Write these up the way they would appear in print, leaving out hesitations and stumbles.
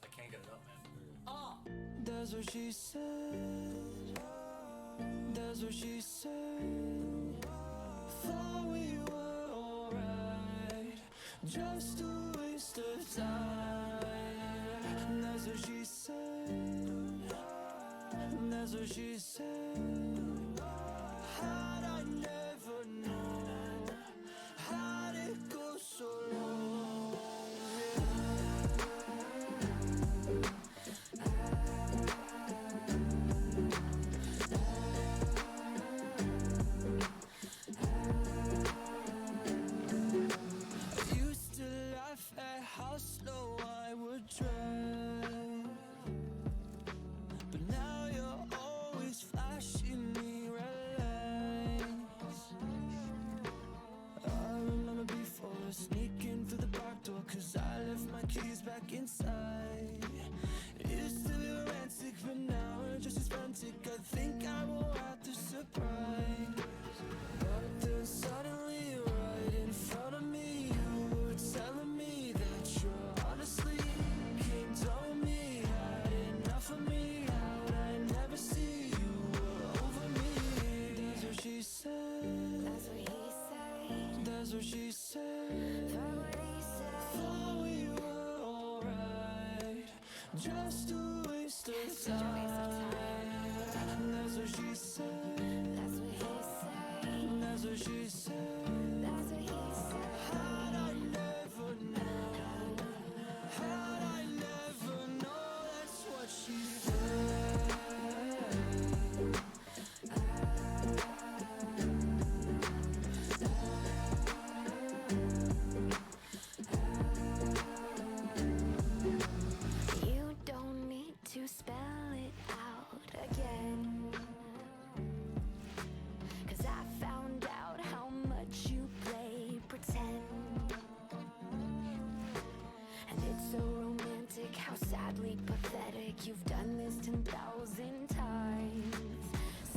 I can't get it up, man. That's what she said. That's what she said. Thought we were alright, just a waste of time. That's what she said. That's what she said. How'd I never know? How'd it go so long? Used to laugh at how slow I would drive, but now you're always flashing me red lights. I remember before sneaking through the back door, 'cause I left my keys back inside. It used to be romantic, but now we're just as frantic. I think I will have to surprise. But then suddenly right in front of me, you were telling me that you're honestly came to me, had enough of me. How'd I never see you were over me? That's what she said. That's what he said. That's what she said. That's what he said. Thought we were alright, just a waste of Such a waste of time. That's what she said. That's what he said. That's what she said. That's what he said. How'd I never know? How'd I never know? That's what she said. You don't need to spell it out again, 'cause I found out how much you play pretend. And it's so romantic, how sadly pathetic. You've done this 10,000 times.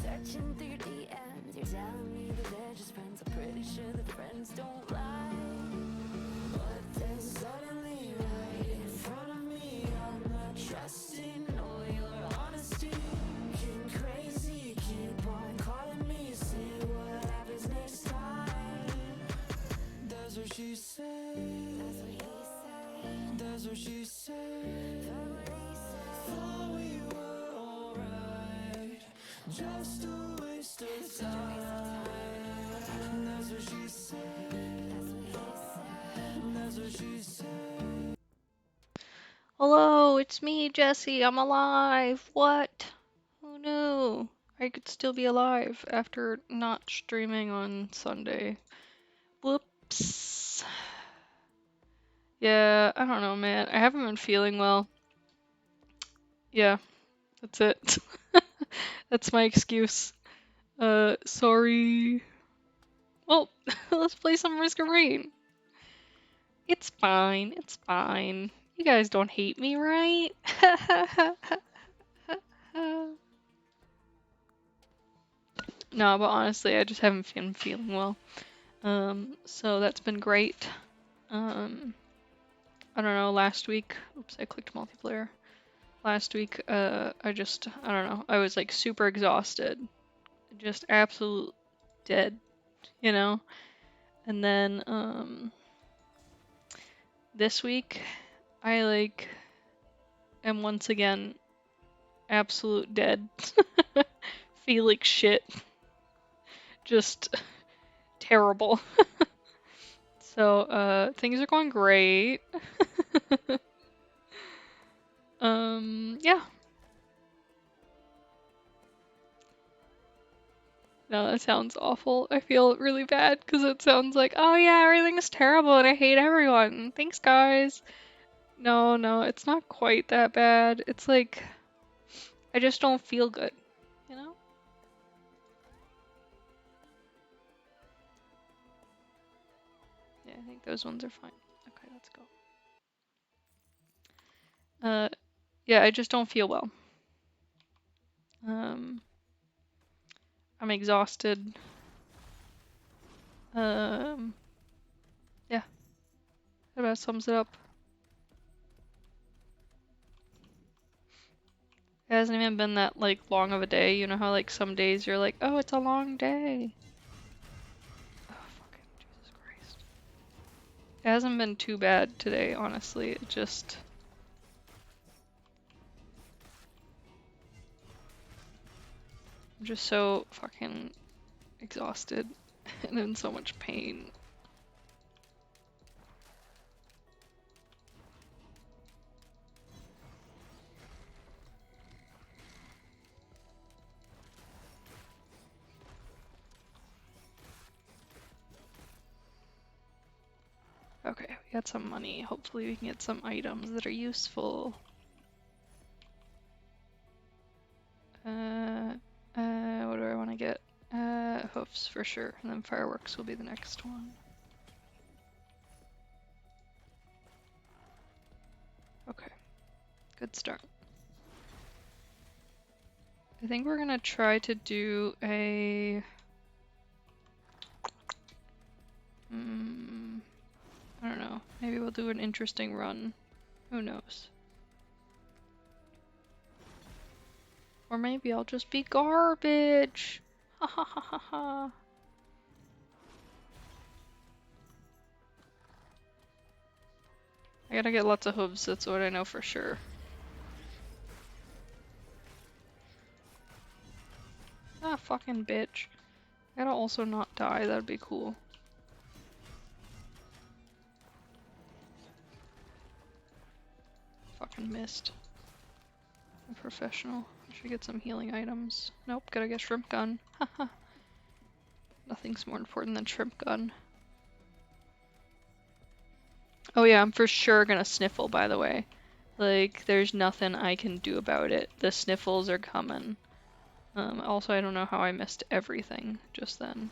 Searching through your DMs, you're telling me that they're just friends. I'm pretty sure the friends don't lie. But then suddenly right in front of me, I'm not trusting all your honesty. Getting crazy, keep on calling me. See what happens next time. That's what she said. That's what he said. That's what she said. That's what he said. Thought we were alright, just a waste of time. That's what she said. That's what he said. That's what she said. Hello, it's me, Jesse. I'm alive. What? Who knew? I could still be alive after not streaming on Sunday. Whoops. Yeah, I don't know, man. I haven't been feeling well. Yeah, that's it. That's my excuse. Sorry. Well, let's play some Risk of Rain. It's fine. It's fine. You guys don't hate me, right? No, but honestly, I just haven't been feeling well. So that's been great. I don't know, last week, oops, I clicked multiplayer. Last week, I don't know, I was like super exhausted. Just absolute dead, you know? And then, this week, I like am once again absolute dead. Feel like shit. Just terrible. So, things are going great. Yeah. No, that sounds awful. I feel really bad because it sounds like, oh yeah, everything's terrible and I hate everyone. Thanks, guys. No, it's not quite that bad. It's like, I just don't feel good, you know? Yeah, I think those ones are fine. Okay, let's go. Yeah, I just don't feel well. I'm exhausted. Yeah. That about sums it up. It hasn't even been that like long of a day. You know how like some days you're like, oh, it's a long day. Oh, fucking Jesus Christ. It hasn't been too bad today, honestly. It just... I'm just so fucking exhausted and in so much pain. Okay, we got some money. Hopefully we can get some items that are useful. What do I want to get? Hoofs for sure, and then fireworks will be the next one. Okay, good start. I think we're gonna try to do a... I don't know. Maybe we'll do an interesting run. Who knows? Or maybe I'll just be garbage. Ha ha ha ha ha. I gotta get lots of hooves, that's what I know for sure. Ah, fucking bitch. I gotta also not die, that'd be cool. Fucking missed. I'm a professional. I should get some healing items. Nope, gotta get shrimp gun. Haha. Nothing's more important than shrimp gun. Oh yeah, I'm for sure gonna sniffle, by the way. Like, there's nothing I can do about it. The sniffles are coming. Also, I don't know how I missed everything just then.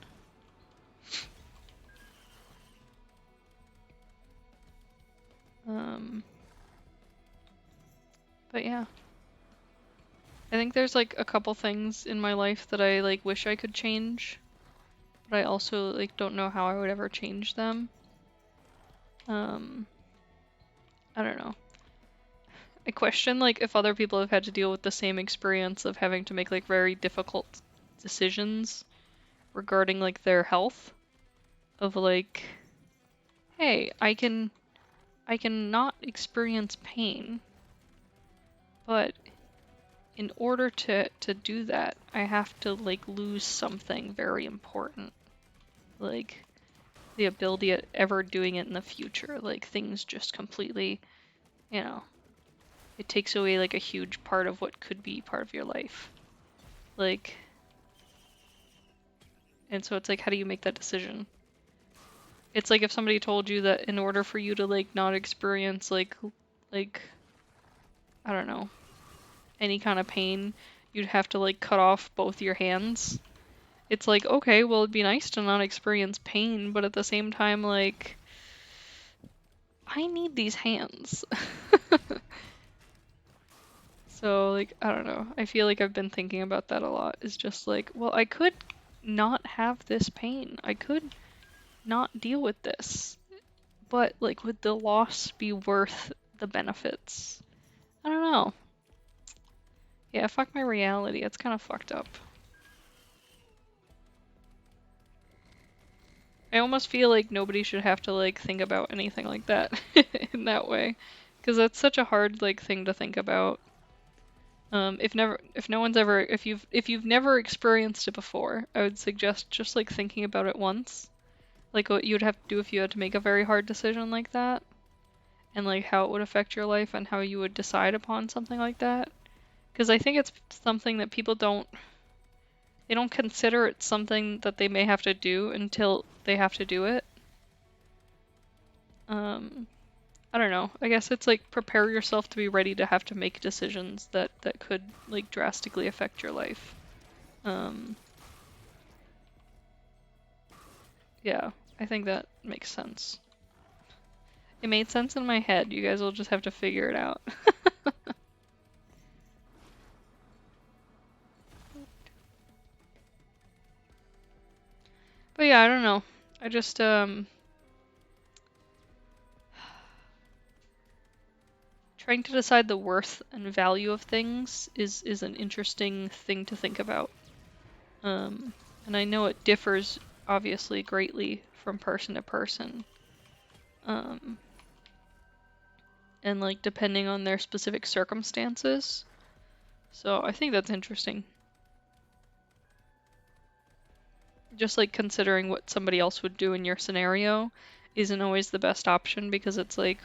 But yeah. I think there's like a couple things in my life that I like wish I could change, but I also like don't know how I would ever change them. I don't know. I question like if other people have had to deal with the same experience of having to make like very difficult decisions regarding like their health. Of like, hey, I can not experience pain, but in order to do that, I have to like lose something very important. Like the ability at ever doing it in the future. Like things just completely, you know, it takes away like a huge part of what could be part of your life. Like, and so it's like, how do you make that decision? It's like if somebody told you that in order for you to like not experience like, I don't know, any kind of pain, you'd have to like cut off both your hands. It's like, okay, well, it'd be nice to not experience pain, but at the same time, like, I need these hands. So, like, I don't know. I feel like I've been thinking about that a lot. It's just like, well, I could not have this pain. I could not deal with this. But, like, would the loss be worth the benefits? I don't know. Yeah, fuck my reality. It's kind of fucked up. I almost feel like nobody should have to, like, think about anything like that in that way. Because that's such a hard, like, thing to think about. If you've never experienced it before, I would suggest just like thinking about it once, like what you would have to do if you had to make a very hard decision like that, and like how it would affect your life and how you would decide upon something like that. Because I think it's something that they don't consider it something that they may have to do until they have to do it. I don't know. I guess it's like prepare yourself to be ready to have to make decisions that could like drastically affect your life. Yeah, I think that makes sense. It made sense in my head. You guys will just have to figure it out. But yeah, I don't know. I just trying to decide the worth and value of things is an interesting thing to think about. And I know it differs obviously greatly from person to person. And like depending on their specific circumstances. So I think that's interesting. Just like considering what somebody else would do in your scenario isn't always the best option, because it's like,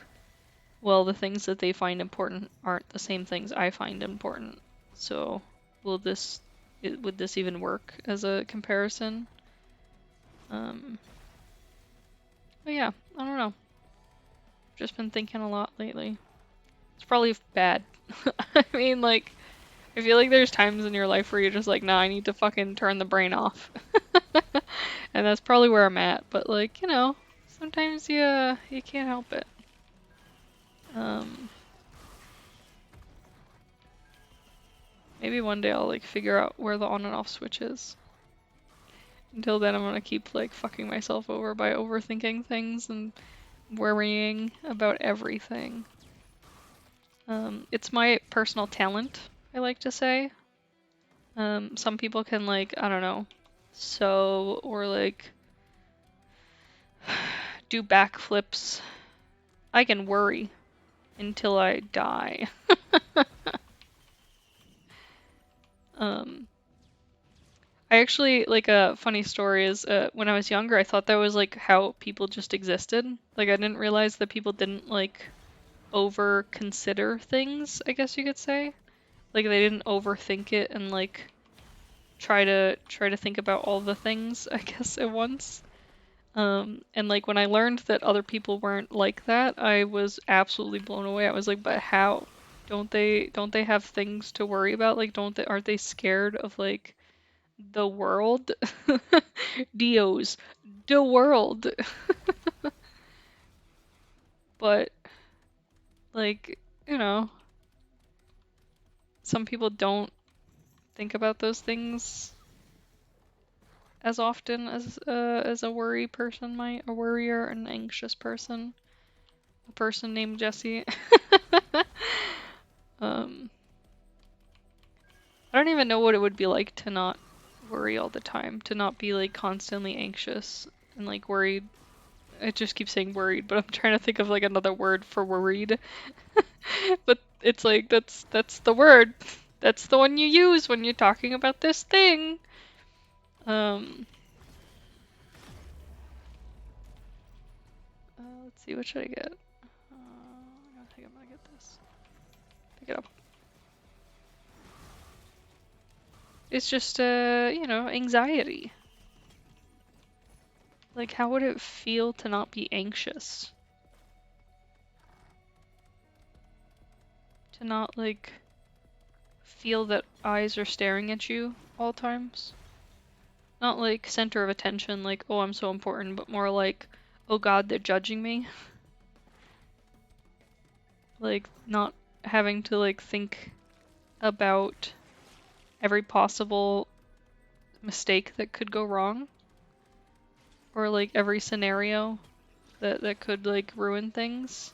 well, the things that they find important aren't the same things I find important. So would this even work as a comparison? But yeah, I don't know. Just been thinking a lot lately. It's probably bad. I mean, like, I feel like there's times in your life where you're just like, nah, I need to fucking turn the brain off. And that's probably where I'm at. But like, you know, sometimes you can't help it. Maybe one day I'll like figure out where the on and off switch is. Until then, I'm gonna keep like fucking myself over by overthinking things and worrying about everything. It's my personal talent, I like to say. Some people can like, I don't know, sew or like do backflips. I can worry until I die. I actually, like, a funny story is when I was younger, I thought that was like how people just existed. Like, I didn't realize that people didn't like over consider things, I guess you could say. Like, they didn't overthink it and like try to think about all the things, I guess, at once. And like when I learned that other people weren't like that, I was absolutely blown away. I was like, but how? Don't they have things to worry about? Like, aren't they scared of like the world? Dios, the world. But like, you know, some people don't think about those things as often as a worry person might, a worrier, an anxious person, a person named Jesse. I don't even know what it would be like to not worry all the time, to not be like constantly anxious and like worried. I just keep saying worried, but I'm trying to think of like another word for worried. But it's like that's the word. That's the one you use when you're talking about this thing. Let's see, what should I get? I think I'm gonna get this. Pick it up. It's just you know, anxiety. Like, how would it feel to not be anxious? To not like feel that eyes are staring at you all times? Not like center of attention, like, oh, I'm so important, but more like, oh god, they're judging me. Like, not having to like think about every possible mistake that could go wrong, or like every scenario that could like ruin things,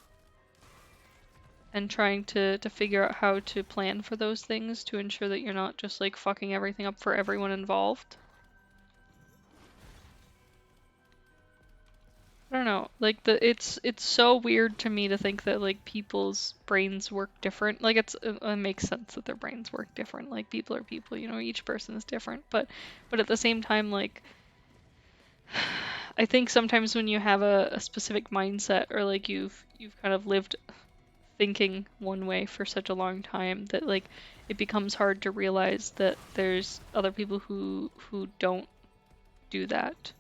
and trying to figure out how to plan for those things to ensure that you're not just like fucking everything up for everyone involved. I don't know, like it's so weird to me to think that like people's brains work different. Like it makes sense that their brains work different. Like people are people, you know, each person is different. But at the same time, like I think sometimes when you have a specific mindset, or like you've kind of lived thinking one way for such a long time, that like it becomes hard to realize that there's other people who don't do that.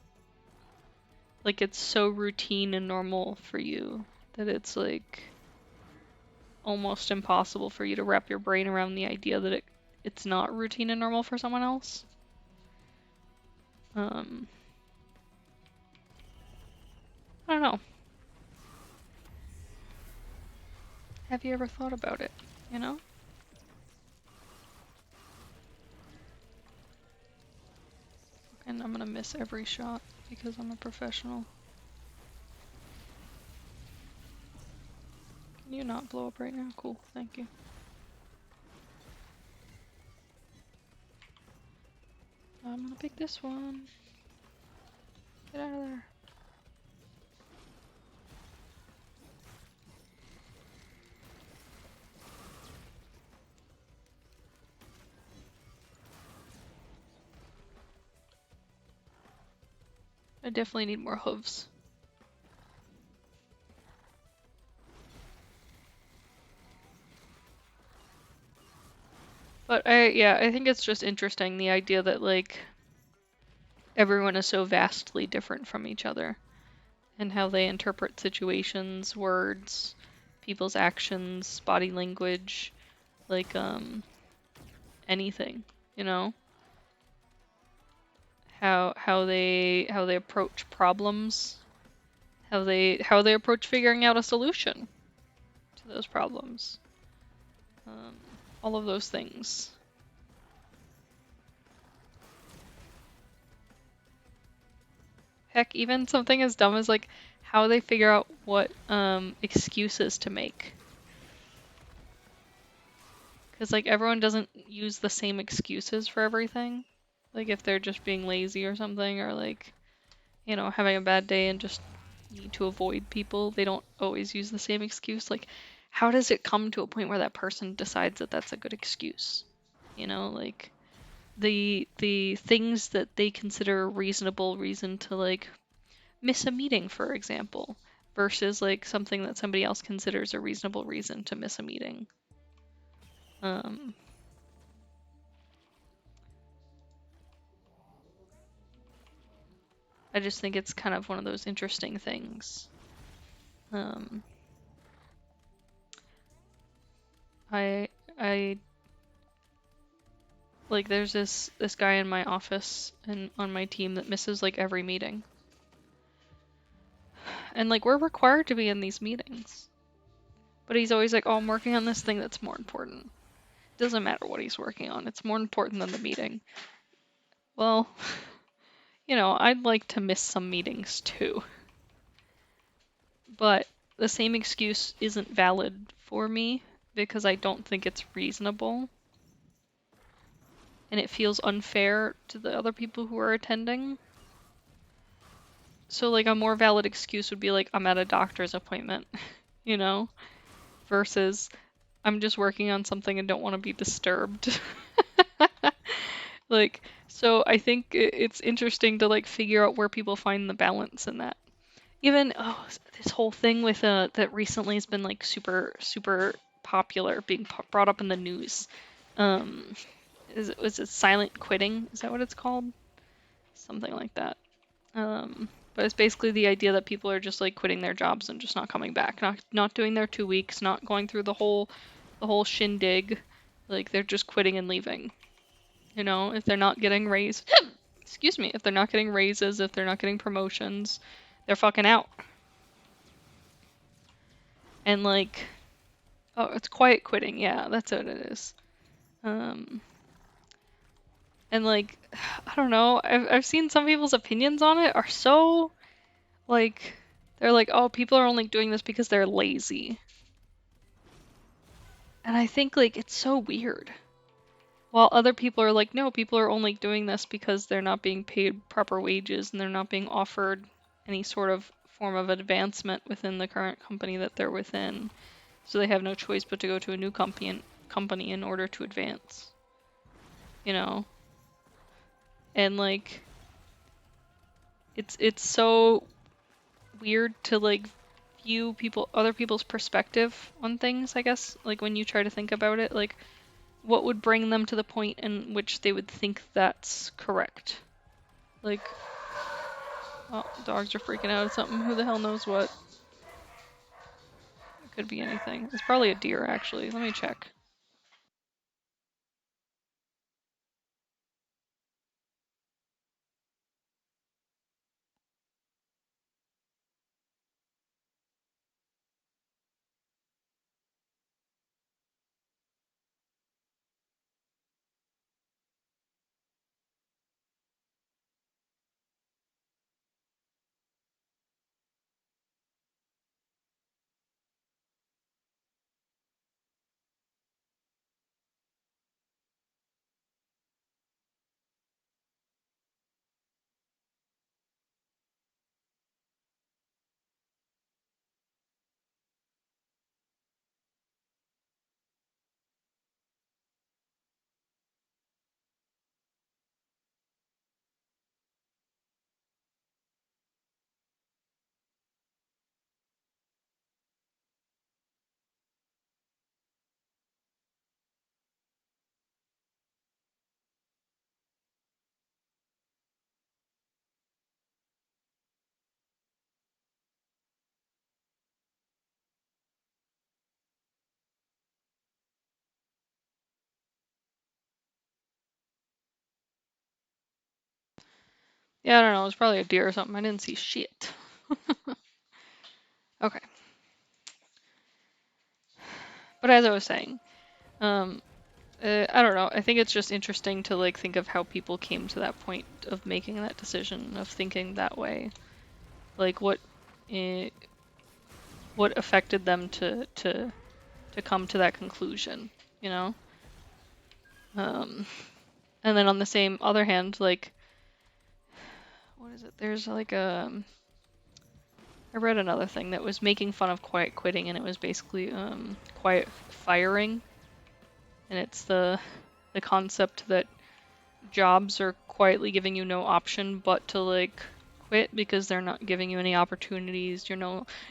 Like, it's so routine and normal for you that it's like almost impossible for you to wrap your brain around the idea that it's not routine and normal for someone else. I don't know. Have you ever thought about it, you know? And I'm gonna miss every shot because I'm a professional. Can Can you not blow up right now? Cool, thank you. I'm gonna pick this one. Get out of there. I definitely need more hooves. But I think it's just interesting, the idea that, like, everyone is so vastly different from each other and how they interpret situations, words, people's actions, body language, like, anything, you know? How they approach problems, how they approach figuring out a solution to those problems. All of those things. Heck, even something as dumb as, like, how they figure out what excuses to make. Because, like, everyone doesn't use the same excuses for everything. Like, if they're just being lazy or something, or, like, you know, having a bad day and just need to avoid people, they don't always use the same excuse. Like, how does it come to a point where that person decides that that's a good excuse? You know, like, the things that they consider a reasonable reason to, like, miss a meeting, for example, versus, like, something that somebody else considers a reasonable reason to miss a meeting. I just think it's kind of one of those interesting things. I like, there's this guy in my office and on my team that misses, like, every meeting. And, like, we're required to be in these meetings. But he's always like, oh, I'm working on this thing that's more important. Doesn't matter what he's working on, it's more important than the meeting. Well, you know, I'd like to miss some meetings too. But the same excuse isn't valid for me because I don't think it's reasonable. And it feels unfair to the other people who are attending. So, like, a more valid excuse would be like, I'm at a doctor's appointment, you know? Versus, I'm just working on something and don't want to be disturbed. Like, so I think it's interesting to, like, figure out where people find the balance in that. Even, oh, this whole thing with that recently has been, like, super popular, being brought up in the news. Was it silent quitting? Is that what it's called? Something like that. But it's basically the idea that people are just, like, quitting their jobs and just not coming back, not doing their 2 weeks, not going through the whole shindig. Like, they're just quitting and leaving. You know, if they're not getting raised, excuse me, if they're not getting raises, if they're not getting promotions, they're fucking out. And, like, oh, it's quiet quitting. Yeah, that's what it is. And, like, I don't know. I've seen some people's opinions on it are so, like, they're like, oh, people are only doing this because they're lazy. And I think, like, it's so weird. While other people are like, no, people are only doing this because they're not being paid proper wages and they're not being offered any sort of form of advancement within the current company that they're within. So they have no choice but to go to a new company in order to advance. You know? And, like, it's so weird to, like, view other people's perspective on things, I guess. Like, when you try to think about it, like, what would bring them to the point in which they would think that's correct? Like, oh, dogs are freaking out at something. Who the hell knows what? It could be anything. It's probably a deer, actually. Let me check. Yeah, I don't know. It was probably a deer or something. I didn't see shit. Okay. But as I was saying, um, I don't know. I think it's just interesting to like think of how people came to that point of making that decision, of thinking that way. Like eh, what affected them to come to that conclusion, you know? And then on the same other hand, like what is it? There's like I read another thing that was making fun of quiet quitting, and it was basically quiet firing, and it's the concept that jobs are quietly giving you no option but to like quit because they're not giving you any opportunities.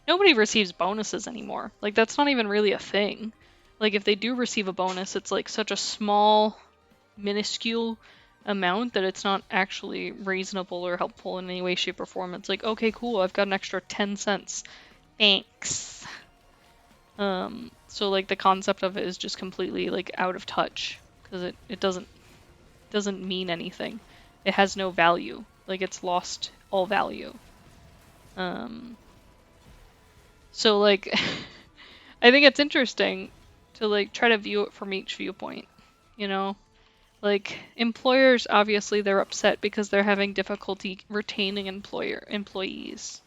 Nobody receives bonuses anymore. Like that's not even really a thing. Like if they do receive a bonus, it's like such a small, minuscule amount that it's not actually reasonable or helpful in any way, shape, or form. It's like, okay, cool, I've got an extra 10 cents. Thanks. So like the concept of it is just completely like out of touch because it doesn't mean anything. It has no value. Like it's lost all value. So like I think it's interesting to like try to view it from each viewpoint, you know? Like employers obviously they're upset because they're having difficulty retaining employees,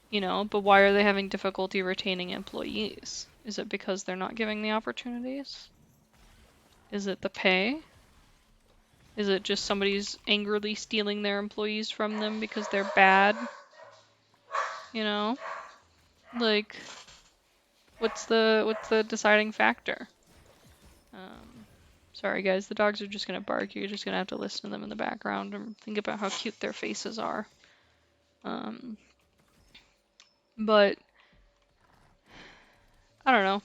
you know, but why are they having difficulty retaining employees? Is it because they're not giving the opportunities? Is it the pay? Is it just somebody's angrily stealing their employees from them because they're bad? You know? Like what's the deciding factor? Sorry guys, the dogs are just gonna bark. You're just gonna have to listen to them in the background and think about how cute their faces are. But I don't know.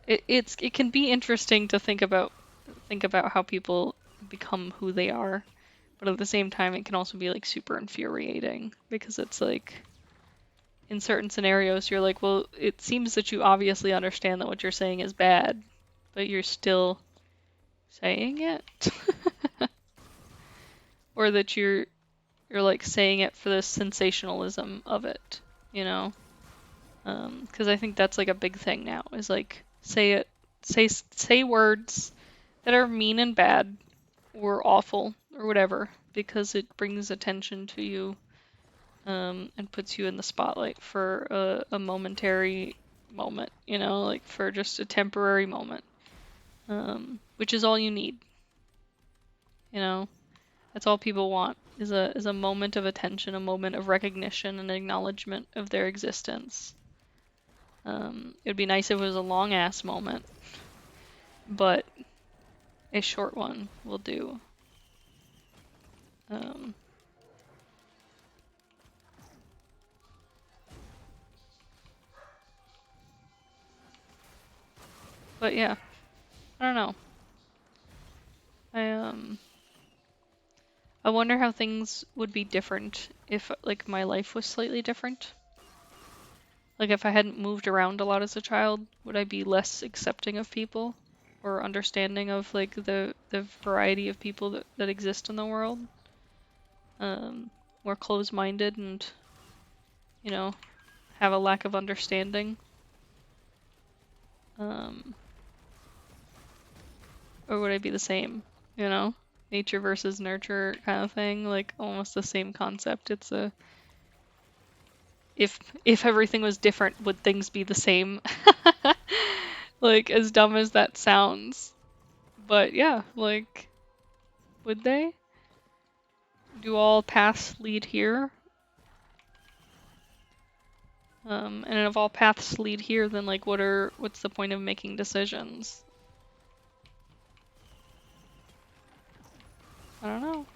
It can be interesting to think about how people become who they are, but at the same time it can also be like super infuriating because it's like in certain scenarios you're like, well, it seems that you obviously understand that what you're saying is bad, but you're still saying it. Or that you're like saying it for the sensationalism of it, you know? Because I think that's like a big thing now is like say words that are mean and bad or awful or whatever because it brings attention to you and puts you in the spotlight for a momentary moment, you know, like for just a temporary moment, which is all you need, you know. That's all people want is a moment of attention, a moment of recognition and acknowledgement of their existence. It'd be nice if it was a long ass moment, but a short one will do. But yeah, I don't know. I wonder how things would be different if like my life was slightly different. Like if I hadn't moved around a lot as a child, would I be less accepting of people or understanding of like the variety of people that exist in the world? More closed-minded and, you know, have a lack of understanding. Or would I be the same, you know? Nature versus nurture kind of thing, like almost the same concept. It's a if everything was different, would things be the same? Like as dumb as that sounds. But yeah, like would they? Do all paths lead here? And if all paths lead here, then like what's the point of making decisions? I don't know.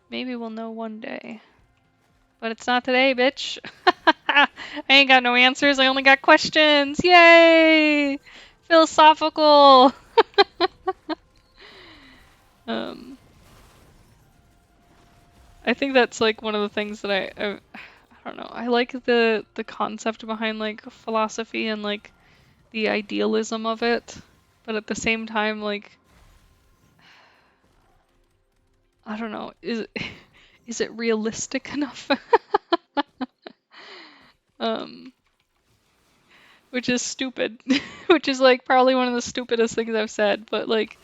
Maybe we'll know one day. But it's not today, bitch. I ain't got no answers, I only got questions. Yay! Philosophical! I think that's like one of the things that I don't know. I like the concept behind like philosophy and like the idealism of it, but at the same time, like, I don't know, is it realistic enough? Um, which is stupid, which is like probably one of the stupidest things I've said, but like,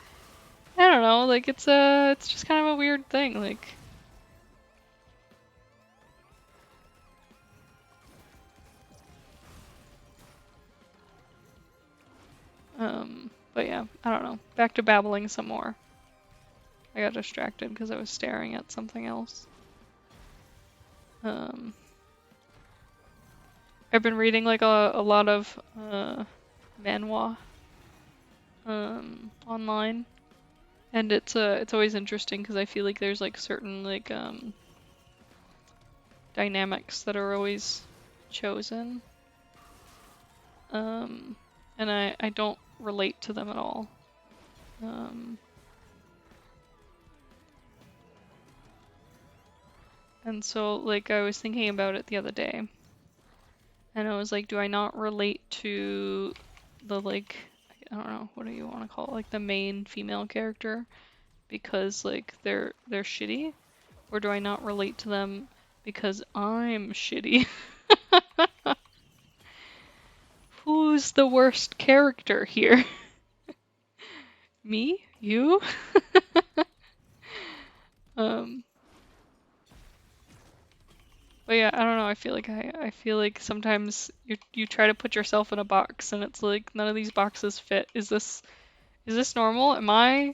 I don't know, like it's just kind of a weird thing, like. But yeah, I don't know. Back to babbling some more. I got distracted because I was staring at something else. Um, I've been reading like a lot of manhwa online, and it's always interesting because I feel like there's like certain like dynamics that are always chosen, and I don't relate to them at all. And so like I was thinking about it the other day, and I was like, do I not relate to the like, I don't know, what do you want to call it, like the main female character because like they're shitty, or do I not relate to them because I'm shitty? Who's the worst character here? Me? You? um but yeah, I don't know, I feel like sometimes you try to put yourself in a box and it's like none of these boxes fit. Is this normal? Am I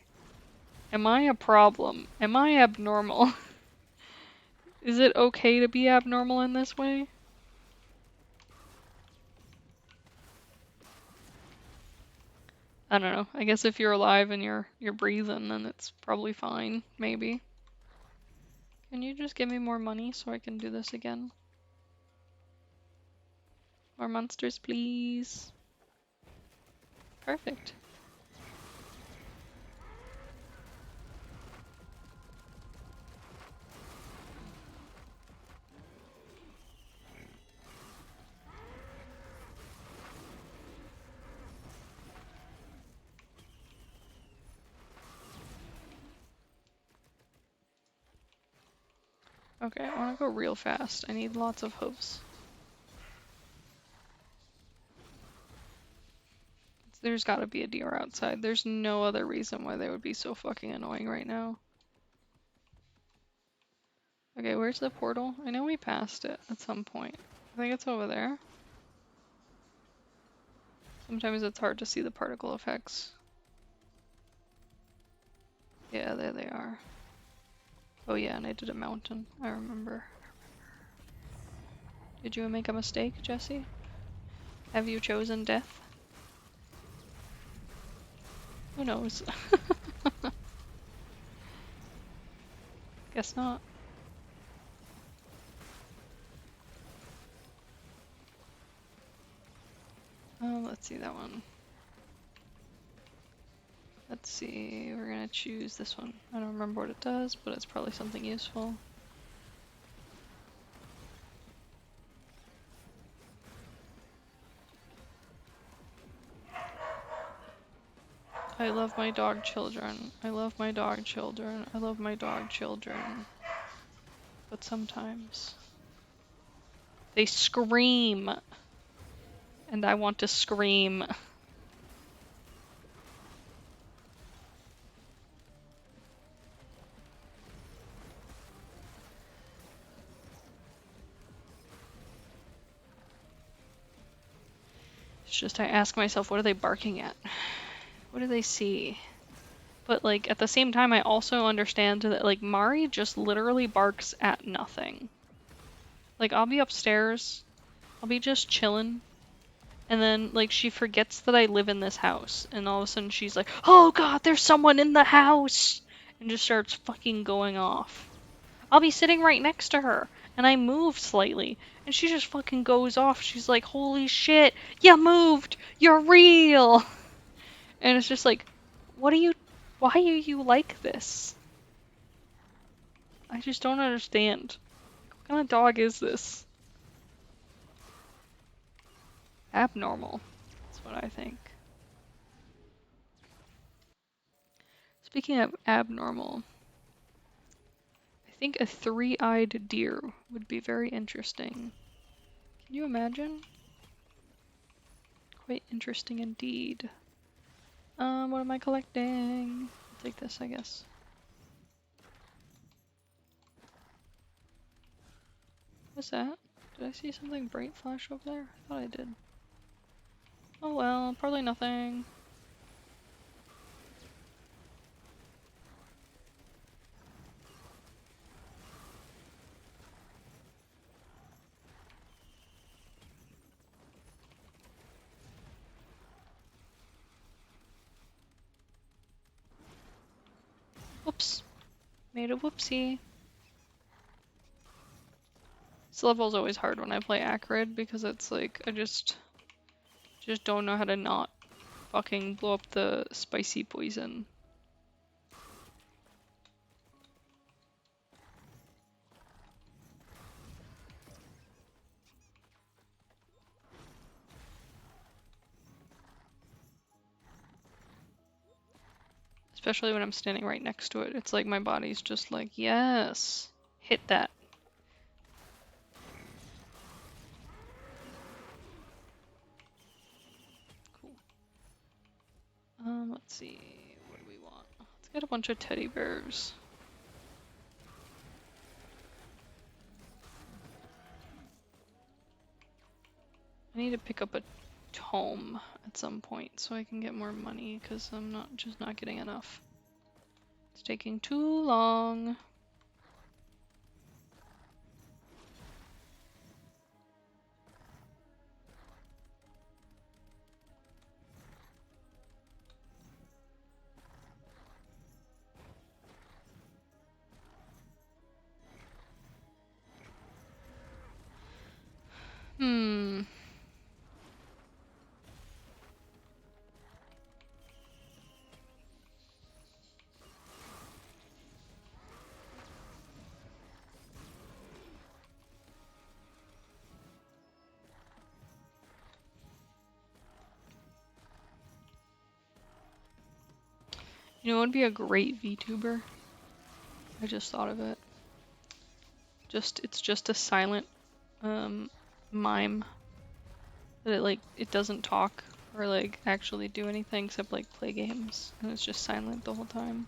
a problem? Am I abnormal? Is it okay to be abnormal in this way? I don't know. I guess if you're alive and you're breathing, then it's probably fine, maybe. Can you just give me more money so I can do this again? More monsters, please. Perfect. Okay, I want to go real fast. I need lots of hooves. There's gotta be a deer outside. There's no other reason why they would be so fucking annoying right now. Okay, where's the portal? I know we passed it at some point. I think it's over there. Sometimes it's hard to see the particle effects. Yeah, there they are. Oh yeah, and I did a mountain. I remember. Did you make a mistake, Jesse? Have you chosen death? Who knows? Guess not. Let's see that one. Let's see, we're gonna choose this one. I don't remember what it does, but it's probably something useful. I love my dog children. I love my dog children. I love my dog children. But sometimes they scream. And I want to scream. It's just I ask myself, what are they barking at? What do they see? But like at the same time, I also understand that like Mari just literally barks at nothing. Like I'll be upstairs, I'll be just chilling, and then like she forgets that I live in this house, and all of a sudden she's like, "Oh God, there's someone in the house!" and just starts fucking going off. I'll be sitting right next to her, and I move slightly, and she just fucking goes off. She's like, "Holy shit, you moved! You're real!" And it's just like, why are you like this? I just don't understand. What kind of dog is this? Abnormal. That's what I think. Speaking of abnormal, I think a three-eyed deer would be very interesting. Can you imagine? Quite interesting indeed. What am I collecting? I'll take this, I guess. What's that? Did I see something bright flash over there? I thought I did. Oh well, probably nothing. Whoops. Made a whoopsie. This level's always hard when I play Acrid because it's like, I just don't know how to not fucking blow up the spicy poison. Especially when I'm standing right next to it. It's like my body's just like, yes, hit that. Cool. Let's see, what do we want? Let's get a bunch of teddy bears. I need to pick up a tome at some point so I can get more money because I'm just not getting enough. It's taking too long. Hmm. You know what would be a great VTuber? I just thought of it. It's just a silent mime that it doesn't talk or like actually do anything except like play games, and it's just silent the whole time.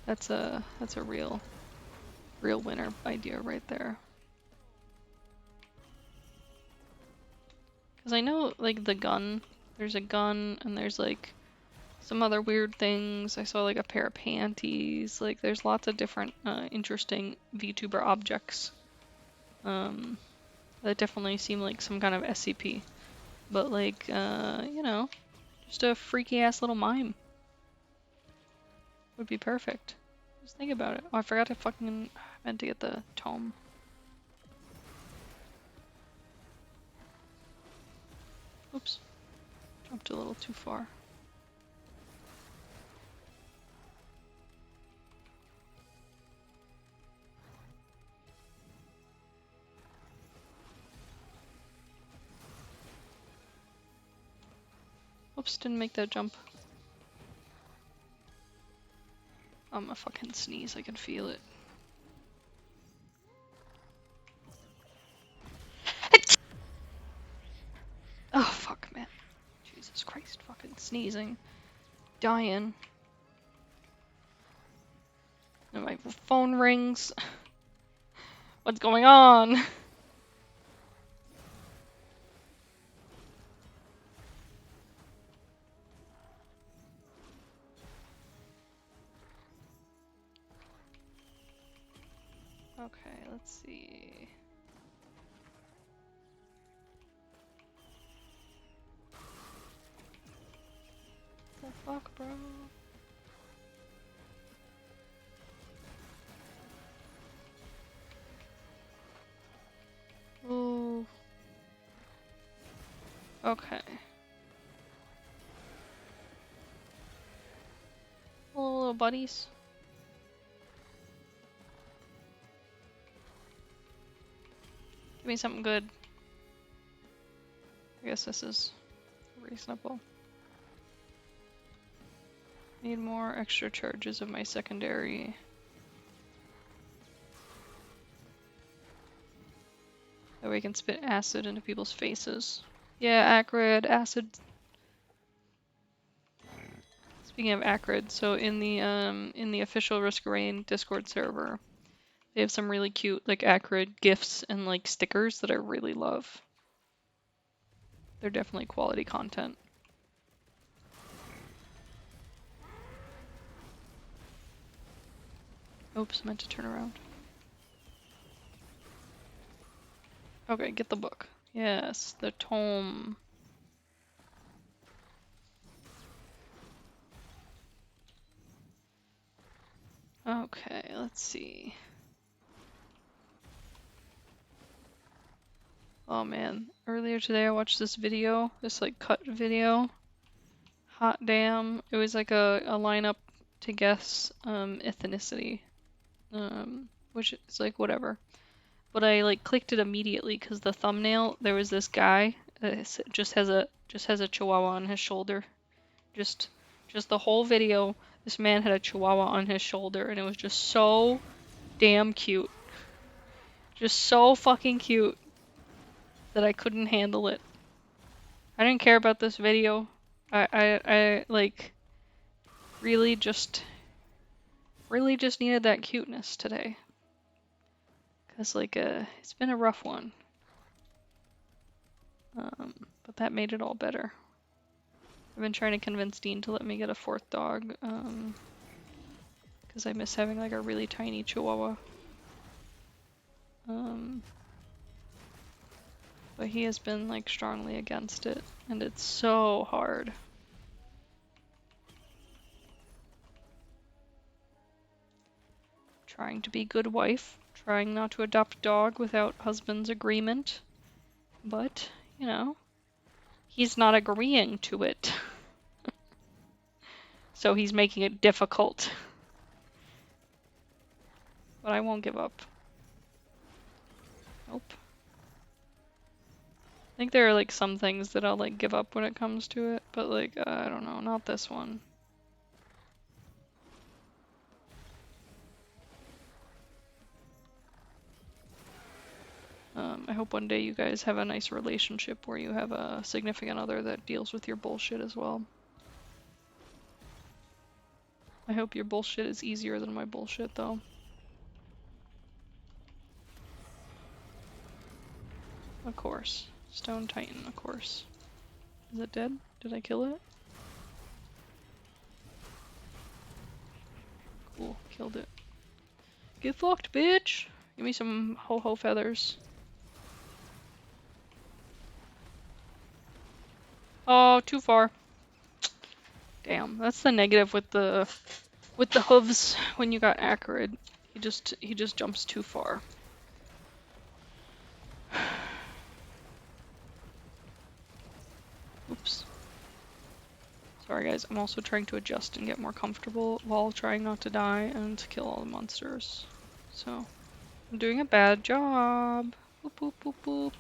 That's a real winner idea right there. Cause I know like the gun, there's a gun and there's like some other weird things. I saw like a pair of panties. Like there's lots of different interesting VTuber objects. That definitely seem like some kind of SCP. But like, you know, just a freaky ass little mime would be perfect. Just think about it. Oh, I forgot to fucking meant to get the tome. Oops. Jumped a little too far. Oops, didn't make that jump. I'm a fucking sneeze, I can feel it. Oh fuck, man. Jesus Christ, fucking sneezing. Dying. And my phone rings. What's going on? Okay, let's see. The fuck, bro? Ooh. Okay. Hello, little buddies. Give me something good. I guess this is reasonable. Need more extra charges of my secondary. That way I can spit acid into people's faces. Yeah, acrid, acid. Speaking of acrid, so in the official Risk of Rain Discord server, they have some really cute like acrid gifts and like stickers that I really love. They're definitely quality content. Oops, meant to turn around. Okay, get the book. Yes, the tome. Okay, let's see. Oh man, earlier today I watched this video, this like cut video. Hot damn, it was like a lineup to guess ethnicity, which is like whatever. But I like clicked it immediately because the thumbnail, there was this guy that just has a chihuahua on his shoulder. Just the whole video, this man had a chihuahua on his shoulder and it was just so damn cute. Just so fucking cute that I couldn't handle it. I didn't care about this video. I like really just needed that cuteness today. Cause like it's been a rough one. But that made it all better. I've been trying to convince Dean to let me get a fourth dog. Cause I miss having like a really tiny chihuahua. But he has been like strongly against it, and it's so hard. Trying to be good wife, trying not to adopt a dog without husband's agreement, but, you know, he's not agreeing to it. So he's making it difficult. But I won't give up. Nope. I think there are like some things that I'll like give up when it comes to it, but like, I don't know, not this one. I hope one day you guys have a nice relationship where you have a significant other that deals with your bullshit as well. I hope your bullshit is easier than my bullshit, though. Of course. Stone Titan, of course. Is it dead? Did I kill it? Cool, killed it. Get fucked, bitch! Give me some ho-ho feathers. Oh, too far. Damn, that's the negative with the hooves when you got acrid. He just jumps too far. Oops. Sorry guys, I'm also trying to adjust and get more comfortable while trying not to die and to kill all the monsters. So, I'm doing a bad job. Boop boop boop boop.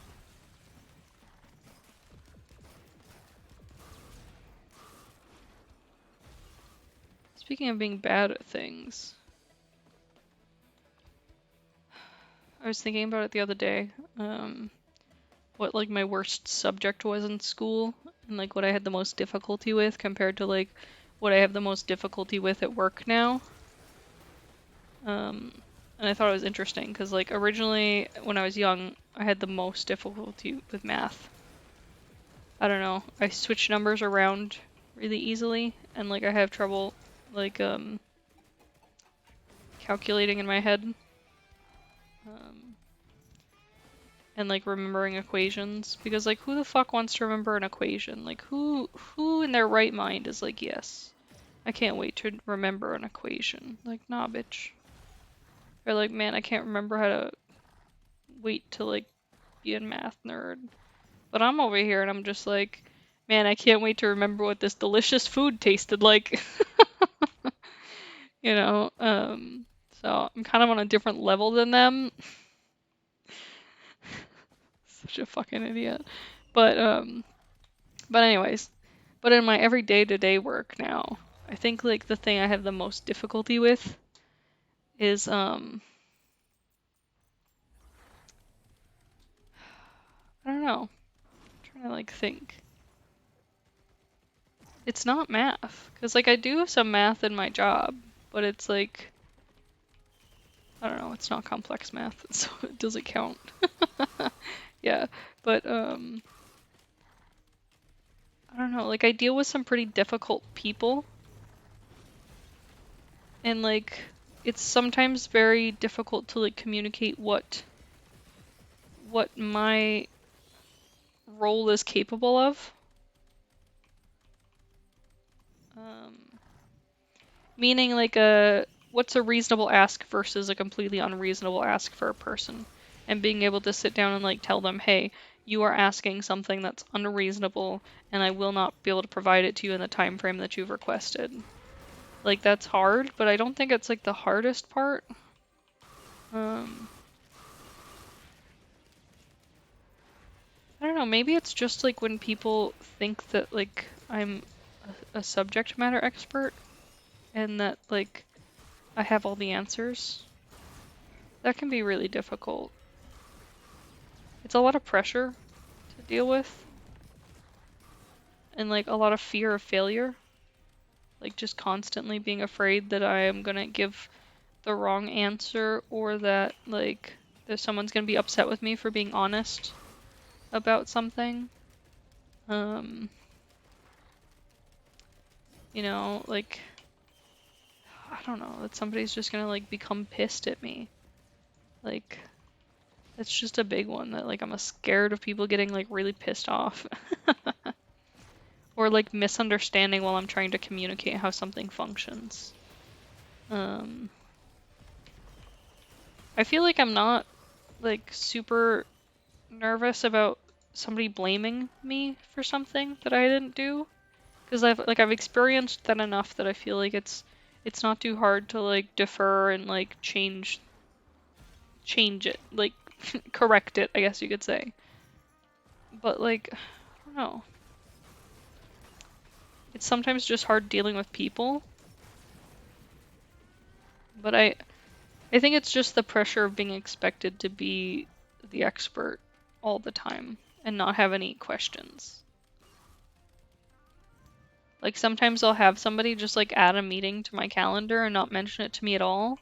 Speaking of being bad at things, I was thinking about it the other day, what like my worst subject was in school, and like what I had the most difficulty with compared to like what I have the most difficulty with at work now. And I thought it was interesting because like originally when I was young, I had the most difficulty with math. I don't know, I switch numbers around really easily, and like I have trouble like calculating in my head. And like remembering equations, because like who the fuck wants to remember an equation? Like who in their right mind is like, yes, I can't wait to remember an equation. Like, nah, bitch. Or like, man, I can't remember how to wait to like be a math nerd. But I'm over here and I'm just like, man, I can't wait to remember what this delicious food tasted like. You know, so I'm kind of on a different level than them. Such a fucking idiot. But But anyways, but in my every day-to-day work now, I think like the thing I have the most difficulty with is I don't know. I'm trying to like think. It's not math, because like I do some math in my job, but it's like I don't know, it's not complex math, so it doesn't count. Yeah, but I don't know, like I deal with some pretty difficult people, and like it's sometimes very difficult to like communicate what my role is capable of. Um, Meaning like what's a reasonable ask versus a completely unreasonable ask for a person, and being able to sit down and like tell them, hey, you are asking something that's unreasonable, and I will not be able to provide it to you in the time frame that you've requested. Like that's hard, but I don't think it's like the hardest part. I don't know, maybe it's just like when people think that like I'm a subject matter expert and that like I have all the answers. That can be really difficult. It's a lot of pressure to deal with, and like a lot of fear of failure. Like just constantly being afraid that I am gonna give the wrong answer, or that like that someone's gonna be upset with me for being honest about something. You know, like I don't know, that somebody's just gonna like become pissed at me. Like it's just a big one that like I'm scared of people getting like really pissed off. Or like misunderstanding while I'm trying to communicate how something functions. I feel like I'm not like super nervous about somebody blaming me for something that I didn't do, because I've experienced that enough that I feel like it's not too hard to like defer and like change it, like correct it, I guess you could say. But like I don't know. It's sometimes just hard dealing with people. But I think it's just the pressure of being expected to be the expert all the time and not have any questions. Like sometimes I'll have somebody just like add a meeting to my calendar and not mention it to me at all.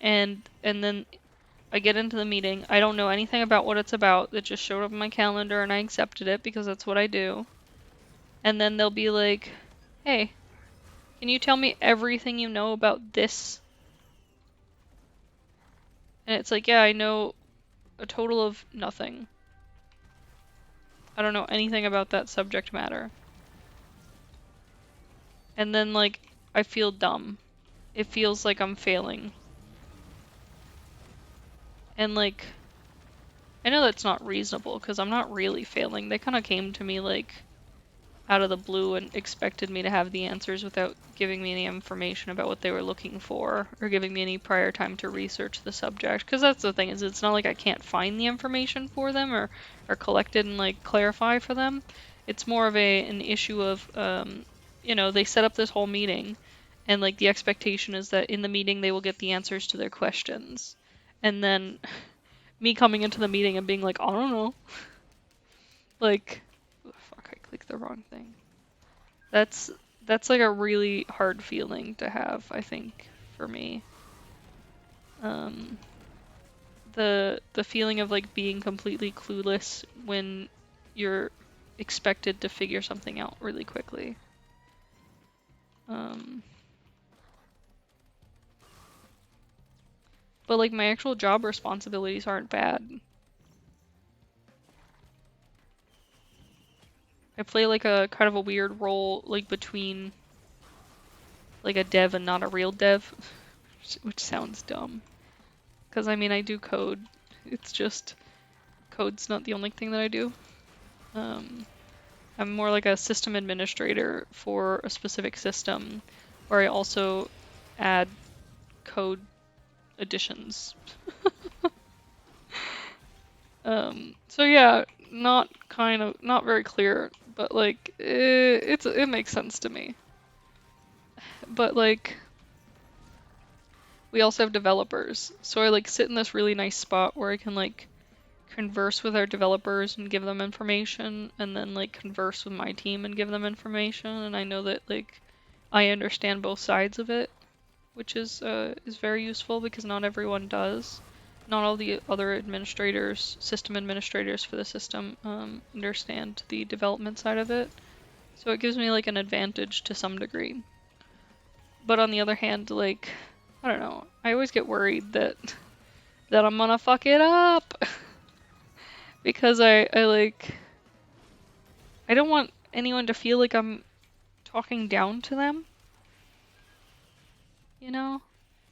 And then I get into the meeting. I don't know anything about what it's about. It just showed up on my calendar and I accepted it because that's what I do. And then they'll be like, "Hey, can you tell me everything you know about this?" And it's like, "Yeah, I know a total of nothing. I don't know anything about that subject matter." And then like I feel dumb. It feels like I'm failing. And like I know that's not reasonable because I'm not really failing. They kind of came to me like out of the blue and expected me to have the answers without giving me any information about what they were looking for or giving me any prior time to research the subject. Because that's the thing, is it's not like I can't find the information for them or collect it and like clarify for them. It's more of an issue of you know, they set up this whole meeting and like the expectation is that in the meeting they will get the answers to their questions. And then me coming into the meeting and being like, I don't know. Like, oh, fuck, I clicked the wrong thing. That's like a really hard feeling to have, I think, for me. The feeling of like being completely clueless when you're expected to figure something out really quickly. But like my actual job responsibilities aren't bad. I play like a kind of a weird role like between like a dev and not a real dev, which sounds dumb. Because I mean, I do code. It's just code's not the only thing that I do. I'm more like a system administrator for a specific system where I also add code additions. So yeah, not very clear, but like it makes sense to me. But like we also have developers, so I like sit in this really nice spot where I can like converse with our developers and give them information, and then like converse with my team and give them information, and I know that like I understand both sides of it, which is very useful because not everyone does. Not all the other administrators, system administrators for the system, understand the development side of it. So it gives me like an advantage to some degree. But on the other hand, like, I don't know, I always get worried that I'm gonna fuck it up. Because I like, I don't want anyone to feel like I'm talking down to them, you know?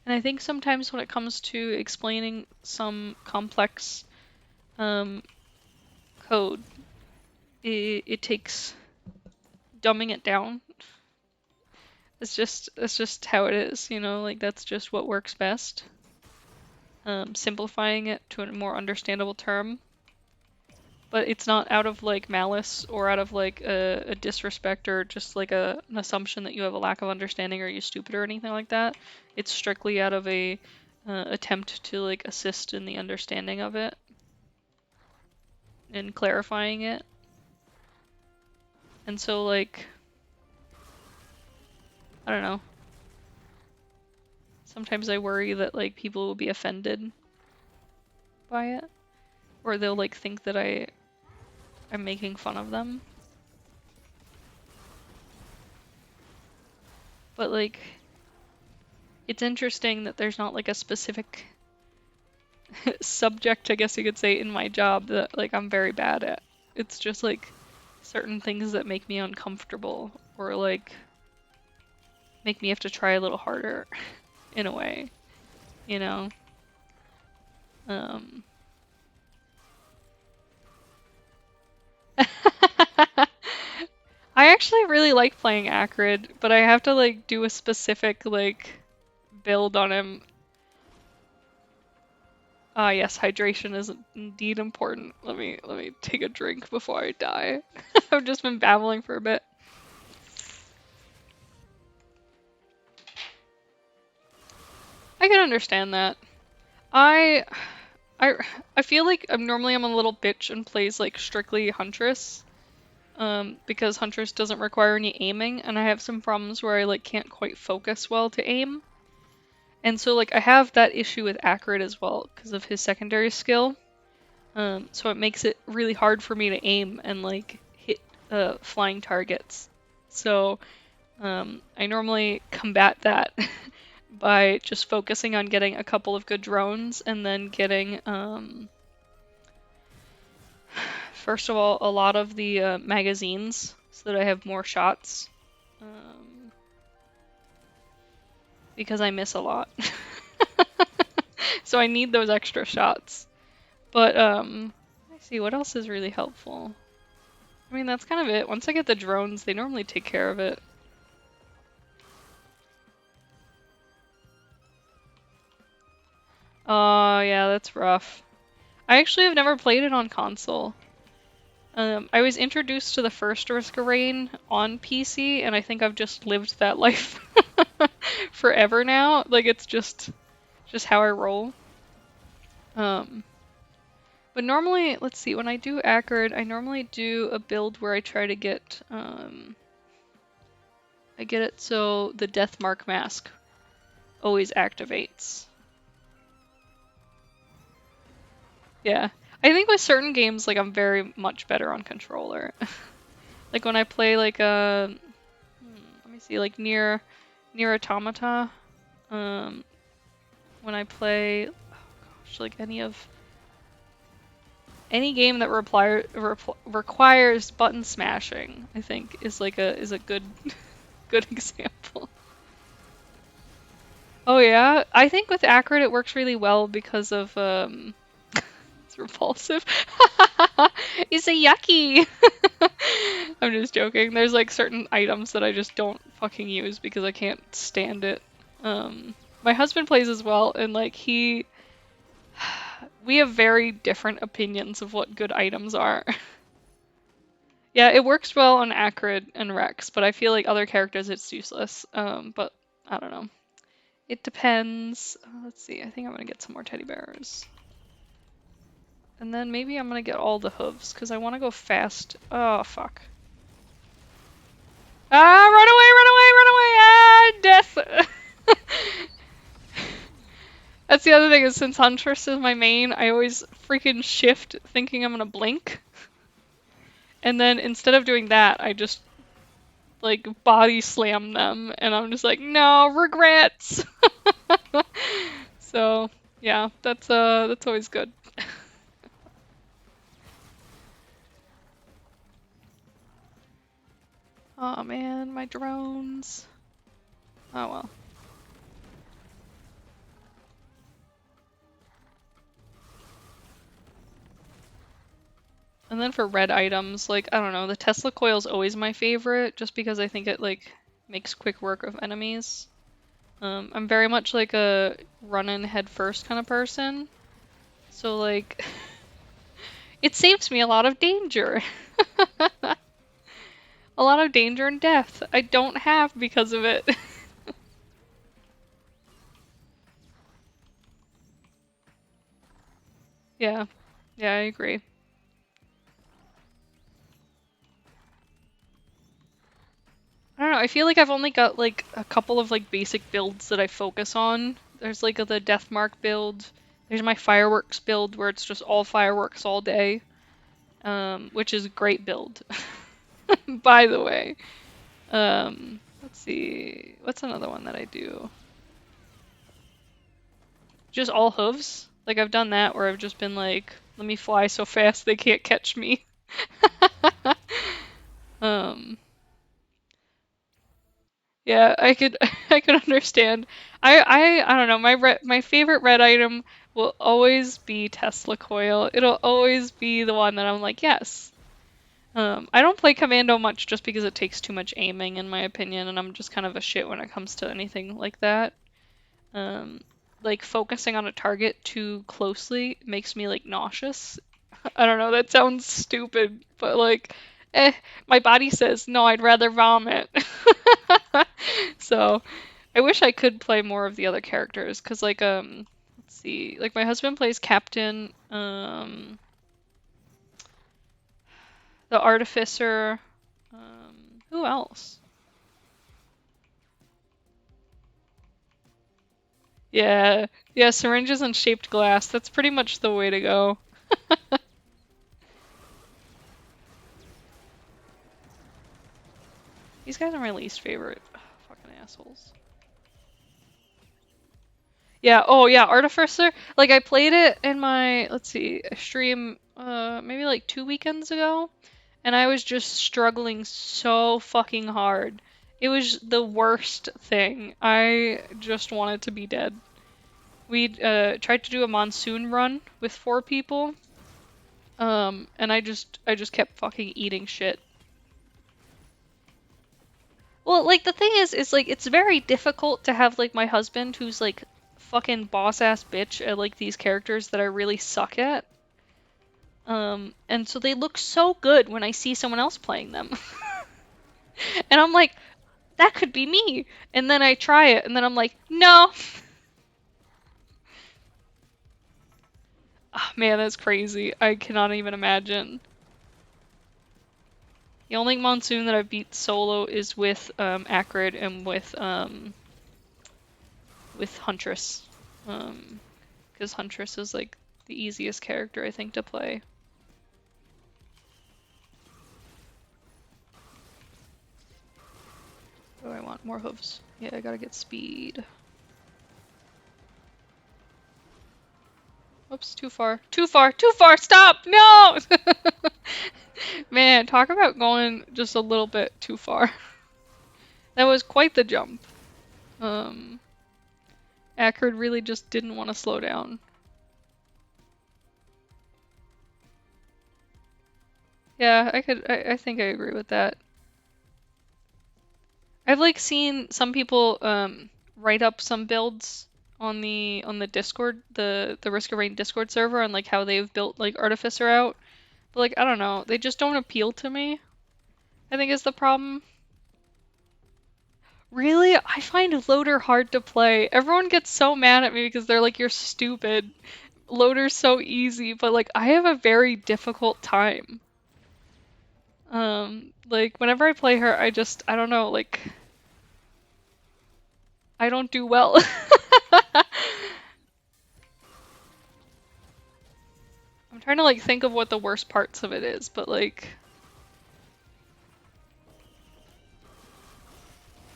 And I think sometimes when it comes to explaining some complex code, it takes dumbing it down. It's just how it is, you know, like that's just what works best. Simplifying it to a more understandable term. But it's not out of like malice or out of like a disrespect or just like an assumption that you have a lack of understanding or you're stupid or anything like that. It's strictly out of a attempt to like assist in the understanding of it and clarifying it. And so like, I don't know. Sometimes I worry that like people will be offended by it, or they'll like think that I'm making fun of them. But like, it's interesting that there's not like a specific subject, I guess you could say, in my job that like I'm very bad at. It's just like certain things that make me uncomfortable or like make me have to try a little harder in a way, you know? I actually really like playing Acrid, but I have to like do a specific like build on him. Ah yes, hydration is indeed important. Let me take a drink before I die. I've just been babbling for a bit. I can understand that. I I feel like I'm a little bitch and plays like strictly Huntress. Because Huntress doesn't require any aiming, and I have some problems where I like can't quite focus well to aim. And so like I have that issue with Acrid as well because of his secondary skill. So it makes it really hard for me to aim and like hit flying targets. So I normally combat that by just focusing on getting a couple of good drones and then getting first of all a lot of the magazines so that I have more shots. Because I miss a lot. So I need those extra shots. But let's see, what else is really helpful? I mean, that's kind of it. Once I get the drones, they normally take care of it. Oh, yeah, that's rough. I actually have never played it on console. I was introduced to the first Risk of Rain on PC, and I think I've just lived that life forever now. Like, it's just how I roll. But normally, let's see, when I do Acrid, I normally do a build where I try to get, I get it so the Death Mark mask always activates. Yeah. I think with certain games, like, I'm very much better on controller. Like, when I play, like, let me see, like, Nier Automata, when I play, oh gosh, like, any game that requires button smashing, I think, is like a good good example. Oh yeah, I think with Acrid it works really well because of it's repulsive. It's a yucky. I'm just joking. There's like certain items that I just don't fucking use because I can't stand it. My husband plays as well, and like we have very different opinions of what good items are. Yeah, it works well on Acrid and Rex, but I feel like other characters it's useless. But I don't know. It depends. Let's see. I think I'm gonna get some more teddy bears. And then maybe I'm gonna get all the hooves, because I want to go fast. Oh, fuck. Ah, run away, run away, run away! Ah, death! That's the other thing, is since Huntress is my main, I always freaking shift thinking I'm gonna blink. And then instead of doing that, I just like body slam them, and I'm just like, no, regrets! So, yeah, that's always good. Oh man, my drones. Oh well. And then for red items, like, I don't know, the Tesla coil is always my favorite, just because I think it, like, makes quick work of enemies. I'm very much like a run-in head-first kind of person. So, like, it saves me a lot of danger. A lot of danger and death I don't have because of it. Yeah. Yeah, I agree. I don't know, I feel like I've only got like a couple of like basic builds that I focus on. There's like the Deathmark build. There's my fireworks build where it's just all fireworks all day, which is a great build, by the way. Let's see, what's another one that I do? Just all hooves. Like I've done that where I've just been like, let me fly so fast they can't catch me. um, Yeah, I could I could understand. I don't know. My favorite red item will always be Tesla coil. It'll always be the one that I'm like, yes. I don't play Commando much just because it takes too much aiming, in my opinion, and I'm just kind of a shit when it comes to anything like that. Um, like focusing on a target too closely makes me like nauseous. I don't know, that sounds stupid, but like, my body says, no, I'd rather vomit. So, I wish I could play more of the other characters, because like, let's see, like my husband plays Captain, the Artificer, who else? Yeah, yeah, syringes and shaped glass, that's pretty much the way to go. These guys are my least favorite. Ugh, fucking assholes. Yeah, oh yeah, Artificer. Like I played it in my, let's see, a stream maybe like 2 weekends ago, and I was just struggling so fucking hard. It was the worst thing. I just wanted to be dead. We tried to do a monsoon run with 4 people, and I just kept fucking eating shit. Well, like the thing is like it's very difficult to have like my husband who's like fucking boss ass bitch at like these characters that I really suck at. And so they look so good when I see someone else playing them. And I'm like, that could be me. And then I try it and then I'm like, no. Oh, man, that's crazy. I cannot even imagine. The only monsoon that I've beat solo is with Acrid and with Huntress. Because Huntress is like the easiest character I think to play. Oh, I want more hooves. Yeah, I gotta get speed. Oops, too far. Too far! Too far! Stop! No! Man, talk about going just a little bit too far. That was quite the jump. Um, Ackard really just didn't want to slow down. Yeah, I think I agree with that. I've like seen some people write up some builds on the Discord, the Risk of Rain Discord server, and like how they've built like Artificer out. But like I don't know, they just don't appeal to me. I think is the problem. Really? I find Loader hard to play. Everyone gets so mad at me because they're like, you're stupid. Loader's so easy, but like I have a very difficult time. Like whenever I play her, I don't know, like I don't do well. I'm trying to like think of what the worst parts of it is, but like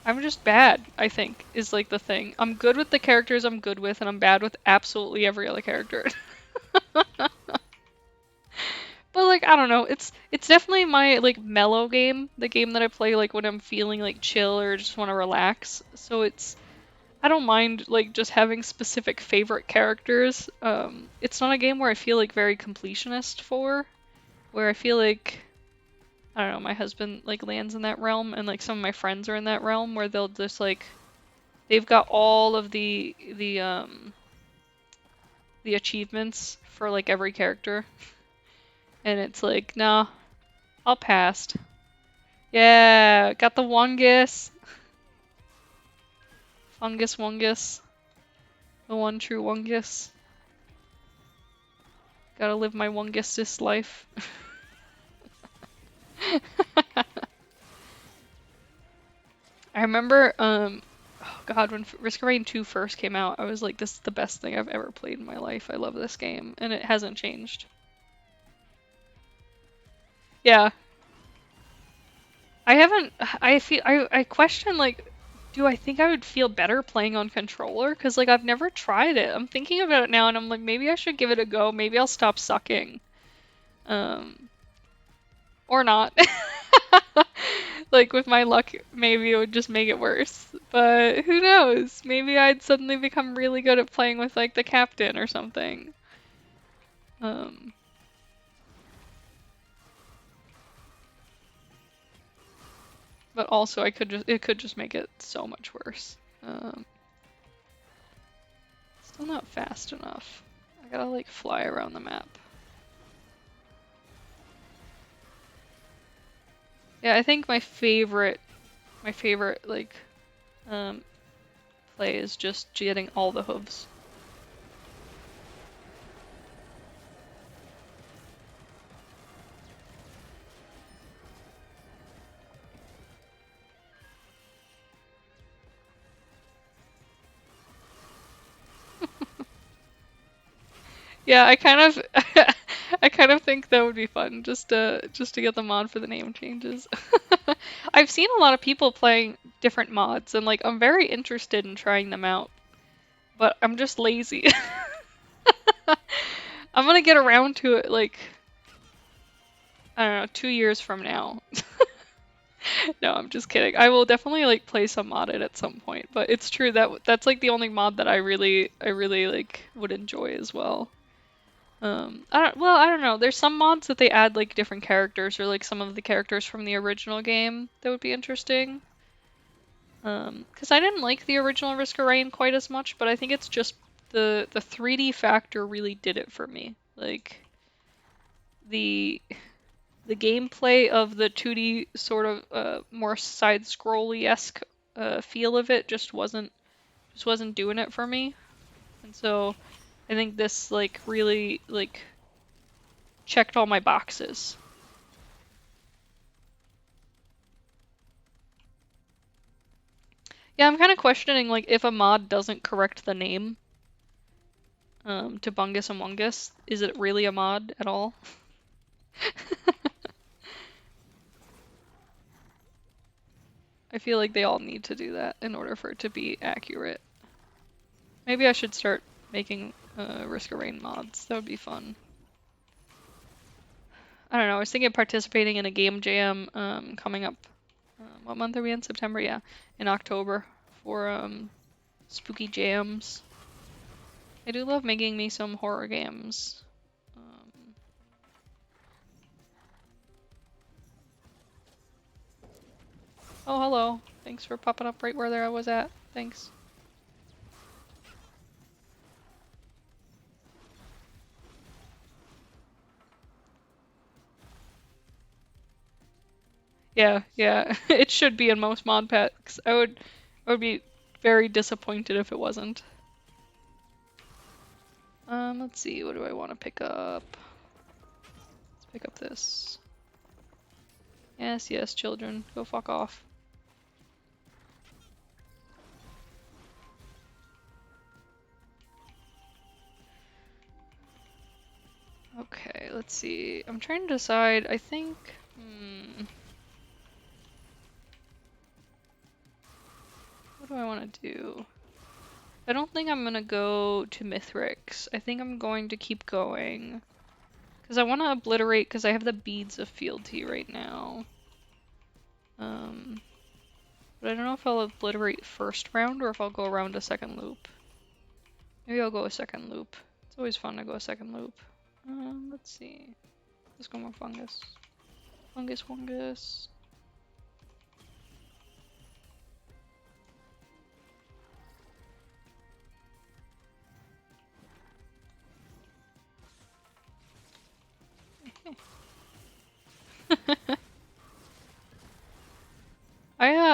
I'm just bad, I think, is like the thing. I'm good with the characters I'm good with, and I'm bad with absolutely every other character. But like I don't know, it's definitely my like mellow game, the game that I play like when I'm feeling like chill or just want to relax. So I don't mind like just having specific favorite characters. It's not a game where I feel like very completionist for, where I feel like I don't know, my husband like lands in that realm and like some of my friends are in that realm where they'll just like they've got all of the achievements for like every character. And it's like, nah, I'll pass. Yeah, got the Wungus. Fungus Wungus. The one true Wungus. Gotta live my Wungusist life. I remember, oh god, when Risk of Rain 2 first came out, I was like, this is the best thing I've ever played in my life. I love this game, and it hasn't changed. Yeah, I haven't, I question, like, do I think I would feel better playing on controller? Because, like, I've never tried it. I'm thinking about it now, and I'm like, maybe I should give it a go. Maybe I'll stop sucking. Or not. Like, with my luck, maybe it would just make it worse. But who knows? Maybe I'd suddenly become really good at playing with, like, the captain or something. Um, but also, it could just make it so much worse. Still not fast enough. I gotta, like, fly around the map. Yeah, I think my favorite, like, um, play is just getting all the hooves. Yeah, I kind of I kind of think that would be fun just to get the mod for the name changes. I've seen a lot of people playing different mods and like I'm very interested in trying them out, but I'm just lazy. I'm gonna get around to it like I don't know, 2 years from now. No, I'm just kidding. I will definitely like play some modded at some point, but it's true that that's like the only mod that I really like would enjoy as well. I don't know. There's some mods that they add like different characters or like some of the characters from the original game that would be interesting. Because I didn't like the original Risk of Rain quite as much, but I think it's just the 3D factor really did it for me. Like the the gameplay of the 2D sort of more side-scrolly-esque feel of it just wasn't doing it for me. And so I think this like really like checked all my boxes. Yeah, I'm kind of questioning like if a mod doesn't correct the name to Bungus and Wungus, is it really a mod at all? I feel like they all need to do that in order for it to be accurate. Maybe I should start making Risk of Rain mods. That would be fun. I don't know. I was thinking of participating in a game jam coming up. What month are we in? September? Yeah, in October for spooky jams. I do love making me some horror games. Oh, hello. Thanks for popping up right where there I was at. Thanks. Yeah, yeah. It should be in most mod packs. I would be very disappointed if it wasn't. Let's see, what do I want to pick up? Let's pick up this. Yes, yes, children, go fuck off. Okay, let's see. I'm trying to decide. I think. What do I want to do? I don't think I'm gonna go to Mithrix. I think I'm going to keep going. Because I want to obliterate, because I have the beads of fealty right now. But I don't know if I'll obliterate first round or if I'll go around a second loop. Maybe I'll go a second loop. It's always fun to go a second loop. Let's see. Let's go more fungus. Fungus, fungus.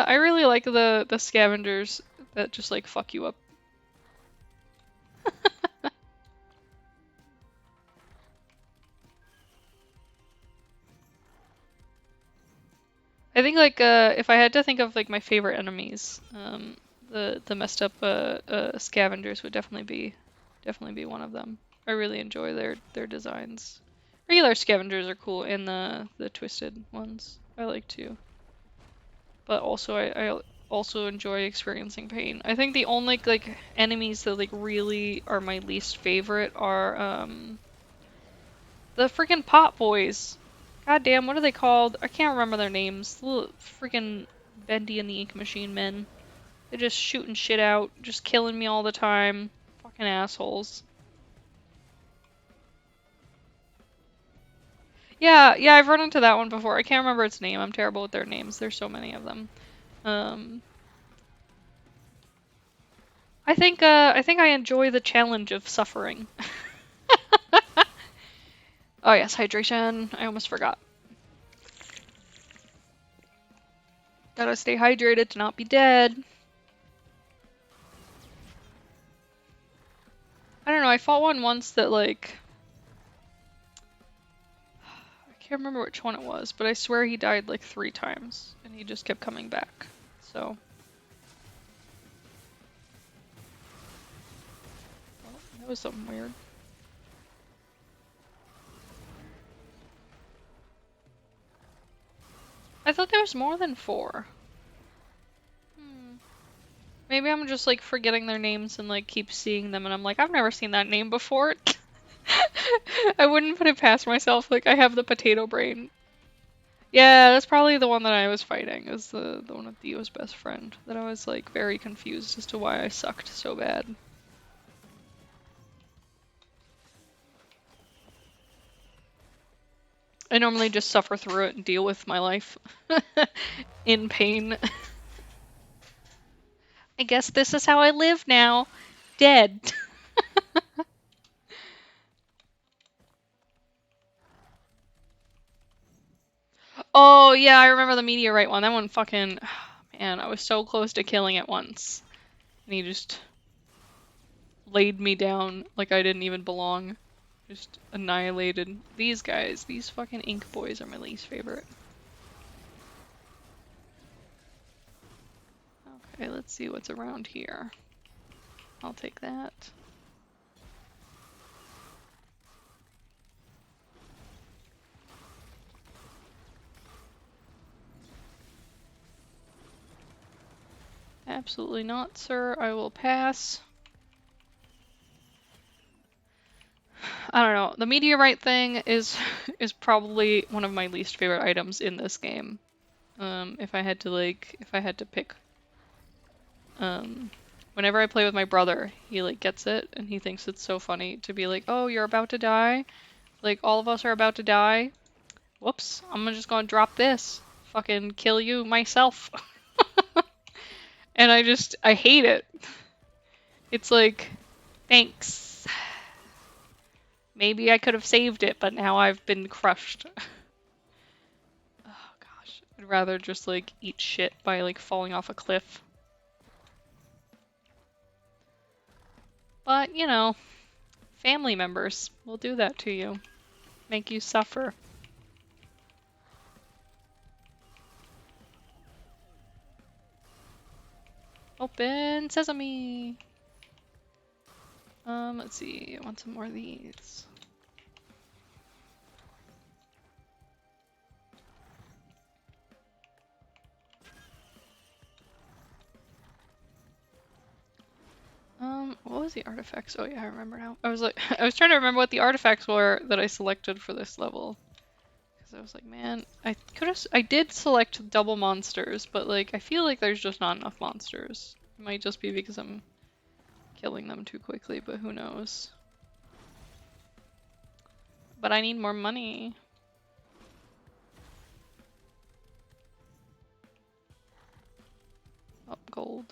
I really like the scavengers that just like fuck you up. I think like if I had to think of like my favorite enemies, the messed up scavengers would definitely be one of them. I really enjoy their designs. Regular scavengers are cool, and the twisted ones I like too. But also I also enjoy experiencing pain. I think the only like enemies that like really are my least favorite are the freaking pot boys. God damn, what are they called? I can't remember their names. The little freaking Bendy and the Ink Machine men. They're just shooting shit out, just killing me all the time. Fucking assholes. Yeah, yeah, I've run into that one before. I can't remember its name. I'm terrible with their names. There's so many of them. I think I enjoy the challenge of suffering. Oh yes, hydration. I almost forgot. Gotta stay hydrated to not be dead. I don't know, I fought one once that like... I can't remember which one it was, but I swear he died like 3 times, and he just kept coming back, so... Oh, that was something weird. I thought there was more than 4. Maybe I'm just like forgetting their names and like keep seeing them and I'm like, I've never seen that name before. I wouldn't put it past myself, like I have the potato brain. Yeah, that's probably the one that I was fighting, is the one with Dio's best friend, that I was like very confused as to why I sucked so bad. I normally just suffer through it and deal with my life in pain. I guess this is how I live now. Dead. Oh yeah, I remember the meteorite one. That one fucking... Man, I was so close to killing it once. And he just laid me down like I didn't even belong. Just annihilated. These guys, these fucking ink boys are my least favorite. Okay, let's see what's around here. I'll take that. Absolutely not, sir. I will pass. I don't know. The meteorite thing is probably one of my least favorite items in this game. If I had to pick. Whenever I play with my brother, he like gets it and he thinks it's so funny to be like, "Oh, you're about to die? Like all of us are about to die? Whoops, I'm just gonna drop this. Fucking kill you myself." And I hate it. It's like, thanks. Maybe I could have saved it, but now I've been crushed. Oh gosh, I'd rather just like eat shit by like falling off a cliff. But, you know, family members will do that to you. Make you suffer. Open sesame! Let's see, I want some more of these. What was the artifacts? Oh yeah, I remember now. I was like, I was trying to remember what the artifacts were that I selected for this level. Because I was like, man, I did select double monsters, but like, I feel like there's just not enough monsters. It might just be because I'm killing them too quickly, but who knows. But I need more money. Oh, gold.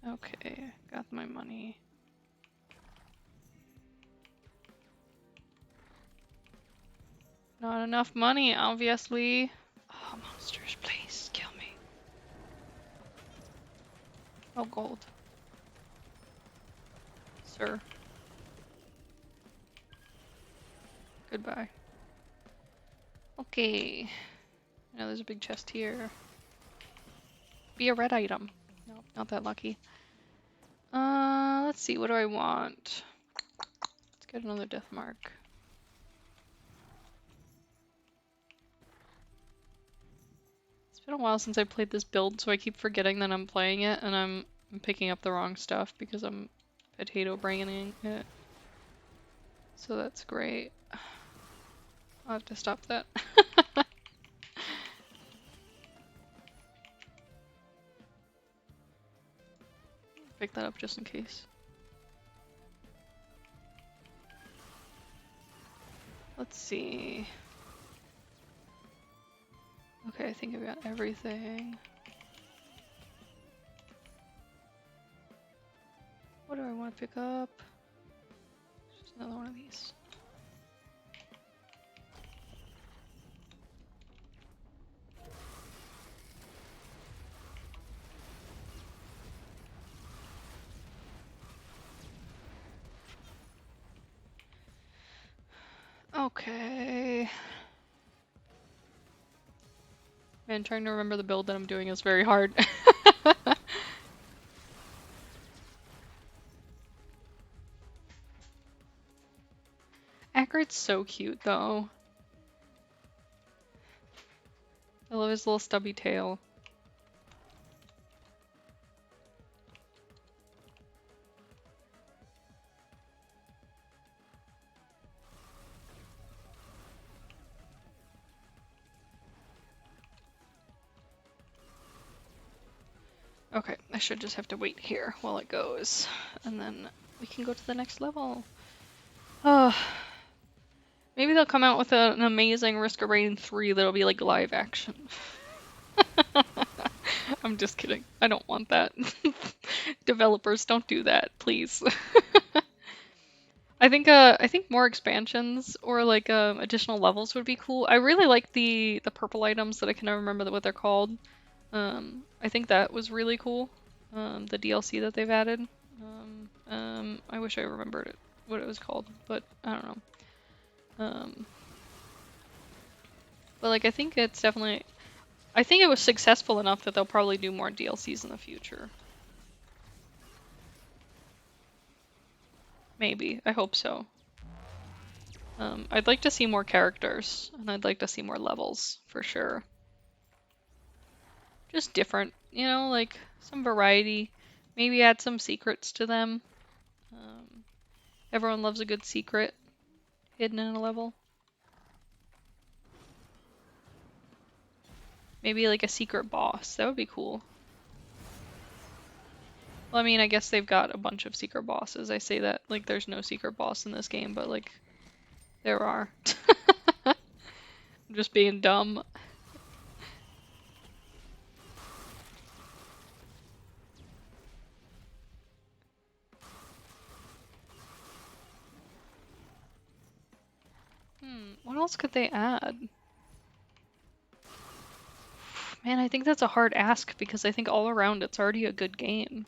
Okay, got my money. Not enough money, obviously. Oh, monsters, please kill me. Oh, gold. Sir. Goodbye. Okay. Now there's a big chest here. Be a red item. No, not that lucky. Let's see, what do I want? Let's get another death mark. It's been a while since I played this build, so I keep forgetting that I'm playing it, and I'm picking up the wrong stuff because I'm potato braining it. So that's great. I'll have to stop that. Pick that up just in case. Let's see. Okay, I think I've got everything. What do I want to pick up? Just another one of these. Okay. Man, trying to remember the build that I'm doing is very hard. Akrit's so cute, though. I love his little stubby tail. Okay, I should just have to wait here while it goes, and then we can go to the next level. Oh, maybe they'll come out with an amazing Risk of Rain 3 that'll be like live action. I'm just kidding. I don't want that. Developers, don't do that, please. I think more expansions or like additional levels would be cool. I really like the purple items that I can never remember what they're called. I think that was really cool. The DLC that they've added. I wish I remembered it, what it was called, but I don't know. But like I think it was successful enough that they'll probably do more DLCs in the future. Maybe. I hope so. I'd like to see more characters, and I'd like to see more levels, for sure. Just different, you know, like some variety. Maybe add some secrets to them. Everyone loves a good secret hidden in a level. Maybe like a secret boss. That would be cool. Well, I mean, I guess they've got a bunch of secret bosses. I say that like there's no secret boss in this game, but like there are. just being dumb. What else could they add? Man, I think that's a hard ask because I think all around it's already a good game.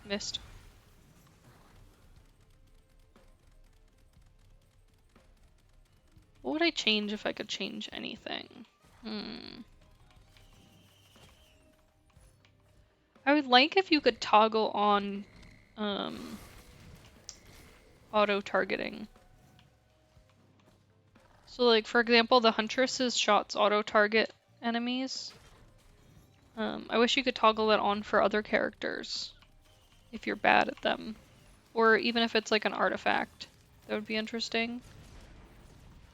Missed. What would I change if I could change anything? I would like if you could toggle on auto targeting. So like for example, the Huntress's shots auto target enemies. I wish you could toggle that on for other characters if you're bad at them. Or even if it's like an artifact. That would be interesting.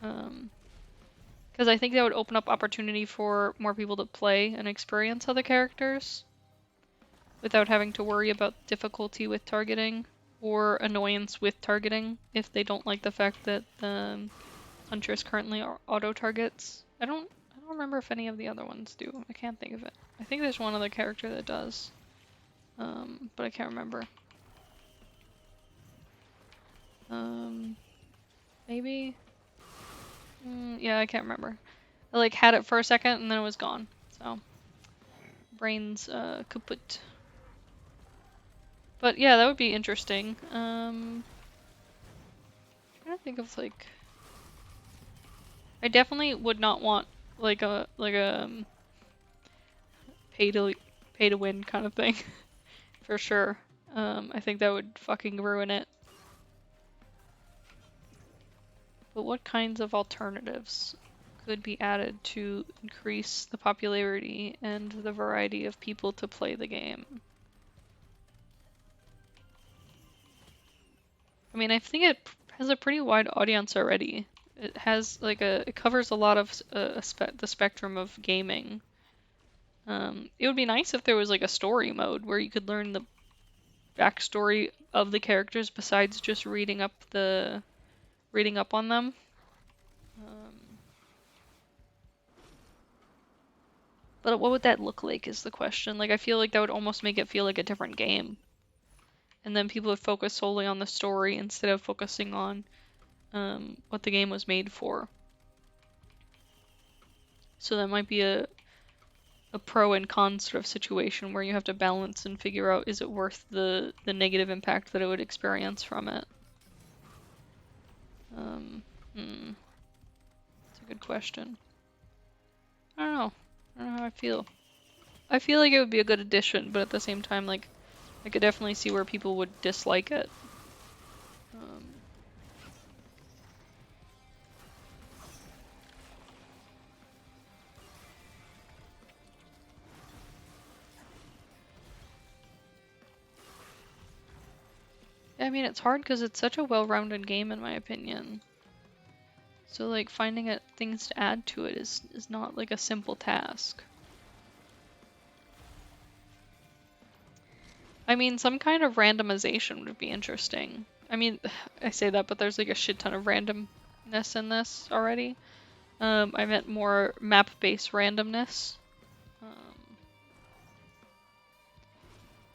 Because I think that would open up opportunity for more people to play and experience other characters without having to worry about difficulty with targeting or annoyance with targeting if they don't like the fact that the Huntress currently auto targets. I don't remember if any of the other ones do. I can't think of it. I think there's one other character that does, but I can't remember. Maybe. Yeah, I can't remember. I like had it for a second and then it was gone. So brains kaput. But yeah, that would be interesting. I'm trying to think of like. I definitely would not want like a pay to win kind of thing for sure. I think that would fucking ruin it. But what kinds of alternatives could be added to increase the popularity and the variety of people to play the game? I mean, I think it has a pretty wide audience already. It has like it covers a lot of the spectrum of gaming. It would be nice if there was like a story mode where you could learn the backstory of the characters besides just reading up on them. But what would that look like is the question. Like I feel like that would almost make it feel like a different game. And then people would focus solely on the story instead of focusing on what the game was made for. So that might be a pro and con sort of situation where you have to balance and figure out, is it worth the negative impact that it would experience from it? It's a good question. I don't know. I don't know how I feel. I feel like it would be a good addition, but at the same time, like, I could definitely see where people would dislike it. I mean, it's hard because it's such a well-rounded game, in my opinion. So, like, finding things to add to it is not, like, a simple task. I mean, some kind of randomization would be interesting. I mean, I say that, but there's, like, a shit ton of randomness in this already. I meant more map-based randomness.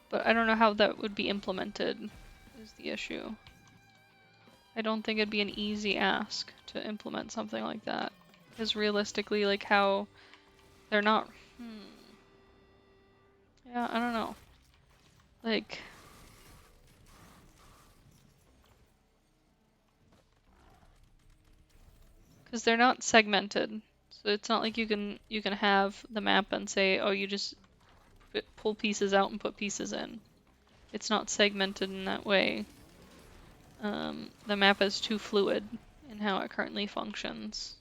But I don't know how that would be implemented, is the issue. I don't think it'd be an easy ask to implement something like that. Because realistically, like how they're not... Yeah, I don't know. Like... Because they're not segmented. So it's not like you can have the map and say, oh, you just pull pieces out and put pieces in. It's not segmented in that way. The map is too fluid in how it currently functions.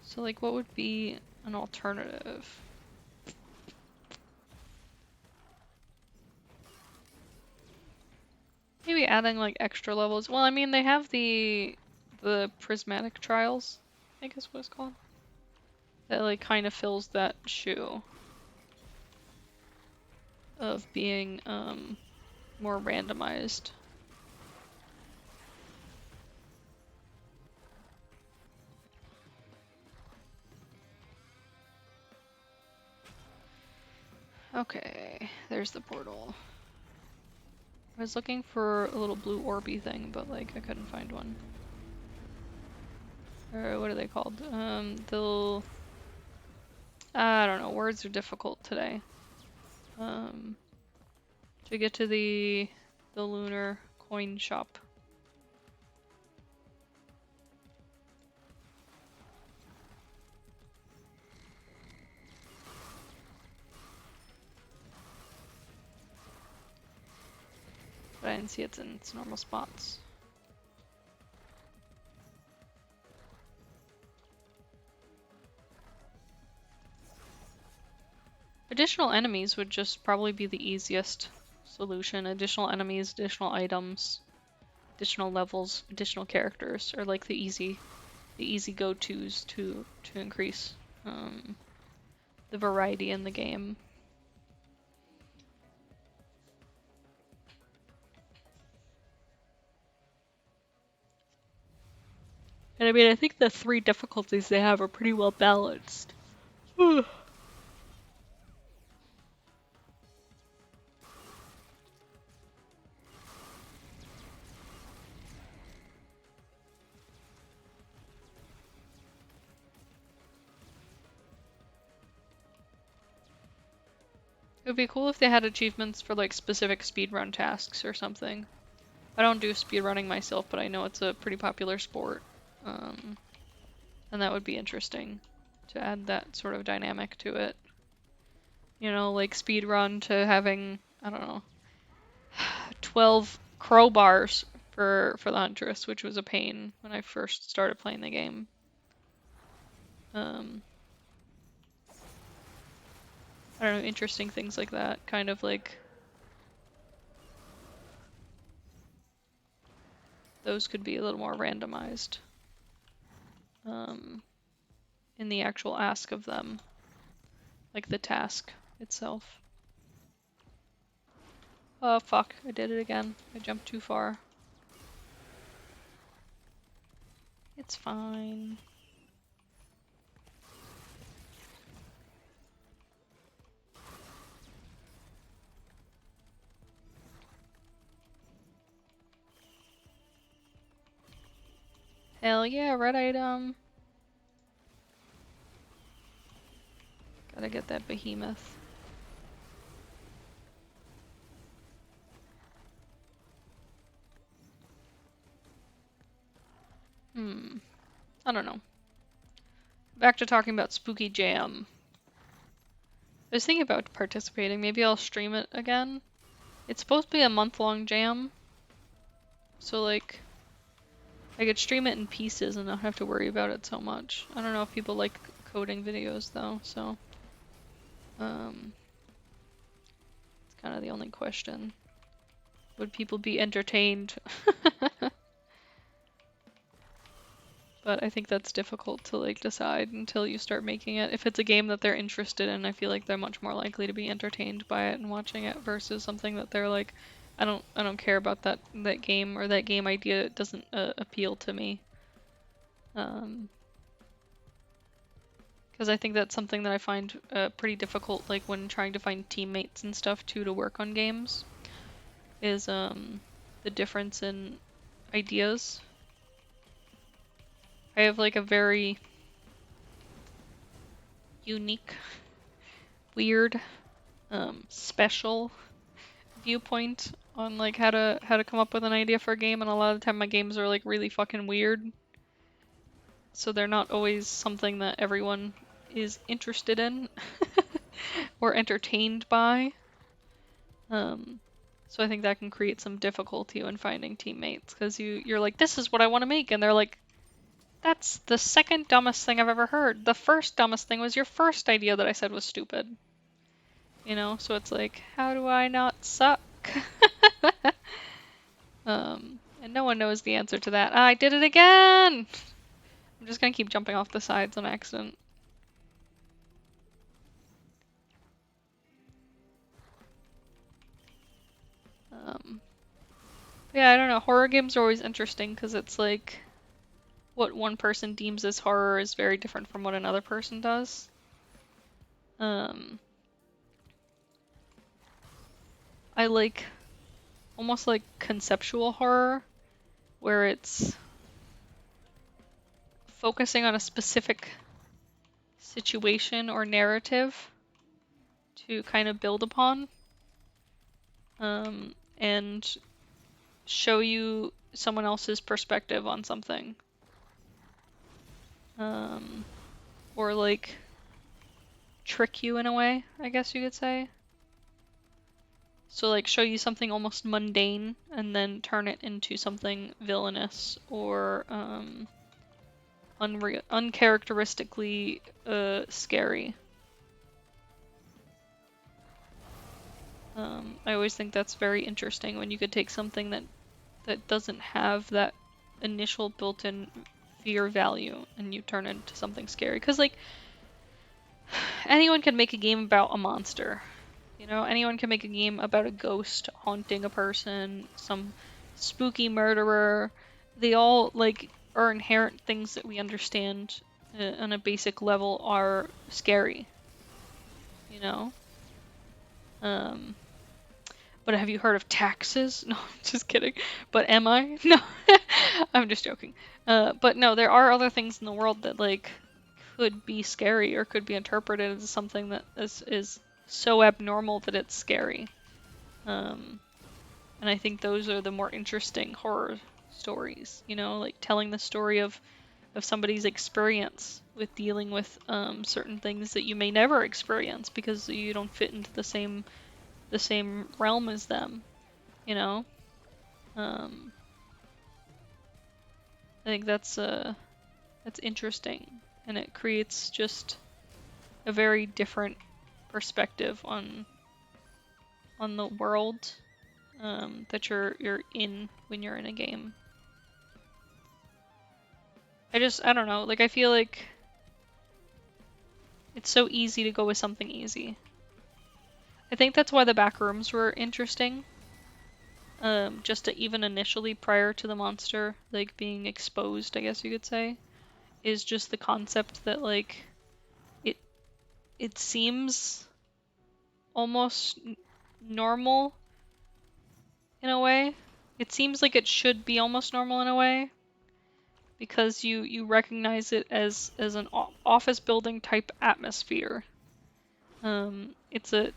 So like what would be an alternative? Maybe adding like extra levels. Well, I mean they have the prismatic trials, I guess what it's called. That like kind of fills that shoe of being more randomized. Okay, there's the portal. I was looking for a little blue orby thing, but like I couldn't find one. Or what are they called? I don't know, words are difficult today. To get to the lunar coin shop. But I didn't see it's in its normal spots. Additional enemies would just probably be the easiest solution. Additional enemies, additional items, additional levels, additional characters are like the easy go-tos to increase the variety in the game. And I mean, I think the 3 difficulties they have are pretty well balanced. It would be cool if they had achievements for like specific speedrun tasks or something. I don't do speedrunning myself, but I know it's a pretty popular sport. And that would be interesting to add that sort of dynamic to it. You know, like speedrun to having, I don't know, 12 crowbars for the Huntress, which was a pain when I first started playing the game. I don't know, interesting things like that, kind of like those could be a little more randomized in the actual ask of them, like the task itself. Oh fuck, I did it again. I jumped too far. It's fine. Hell yeah, red item. Gotta get that behemoth. I don't know. Back to talking about Spooky Jam. I was thinking about participating. Maybe I'll stream it again. It's supposed to be a month-long jam. So like, I could stream it in pieces and not have to worry about it so much. I don't know if people like coding videos though, so it's kind of the only question. Would people be entertained? But I think that's difficult to like decide until you start making it. If it's a game that they're interested in, I feel like they're much more likely to be entertained by it and watching it versus something that they're like, I don't care about that game, or that game idea doesn't appeal to me. Because I think that's something that I find pretty difficult, like when trying to find teammates and stuff too to work on games, is the difference in ideas. I have like a very unique, weird, special viewpoint on like how to come up with an idea for a game, and a lot of the time my games are like really fucking weird. So they're not always something that everyone is interested in or entertained by. So I think that can create some difficulty when finding teammates, because you're like, this is what I want to make, and they're like, that's the second dumbest thing I've ever heard. The first dumbest thing was your first idea that I said was stupid. You know, so it's like, how do I not suck? And no one knows the answer to that. I did it again! I'm just gonna keep jumping off the sides on accident. Yeah, I don't know. Horror games are always interesting because it's like what one person deems as horror is very different from what another person does. I like almost like conceptual horror, where it's focusing on a specific situation or narrative to kind of build upon, and show you someone else's perspective on something. Or like trick you in a way, I guess you could say. So like show you something almost mundane and then turn it into something villainous or uncharacteristically scary. I always think that's very interesting when you could take something that doesn't have that initial built-in fear value and you turn it into something scary. Because like anyone can make a game about a monster. You know, anyone can make a game about a ghost haunting a person, some spooky murderer. They all like are inherent things that we understand on a basic level are scary. You know? But have you heard of taxes? No, just kidding. But am I? No, I'm just joking. But no, there are other things in the world that like could be scary or could be interpreted as something that is so abnormal that it's scary. And I think those are the more interesting horror stories, you know, like telling the story of somebody's experience with dealing with certain things that you may never experience because you don't fit into the same realm as them, you know. I think that's interesting, and it creates just a very different perspective on the world that you're in when you're in a game. I don't know, like I feel like it's so easy to go with something easy. I think that's why the back rooms were interesting. Just to even initially prior to the monster like being exposed, I guess you could say, is just the concept that like it seems almost normal in a way. It seems like it should be almost normal in a way because you recognize it as an office building type atmosphere. It's a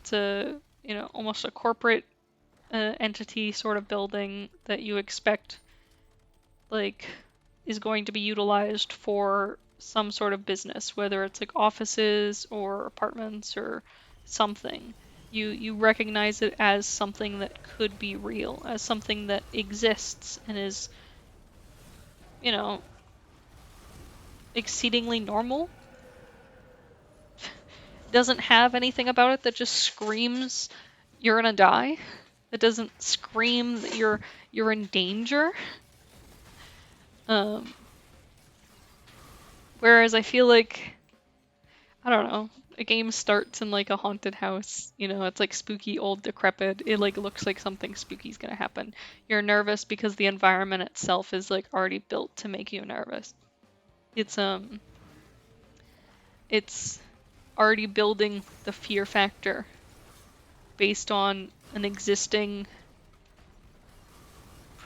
you know, almost a corporate entity sort of building that you expect like is going to be utilized for some sort of business, whether it's like offices or apartments or something. You recognize it as something that could be real, as something that exists and is, you know, exceedingly normal. Doesn't have anything about it that just screams you're gonna die. It doesn't scream that you're in danger. Whereas I feel like, I don't know, a game starts in like a haunted house, you know, it's like spooky, old, decrepit. It like looks like something spooky is gonna happen. You're nervous because the environment itself is like already built to make you nervous. It's already building the fear factor based on an existing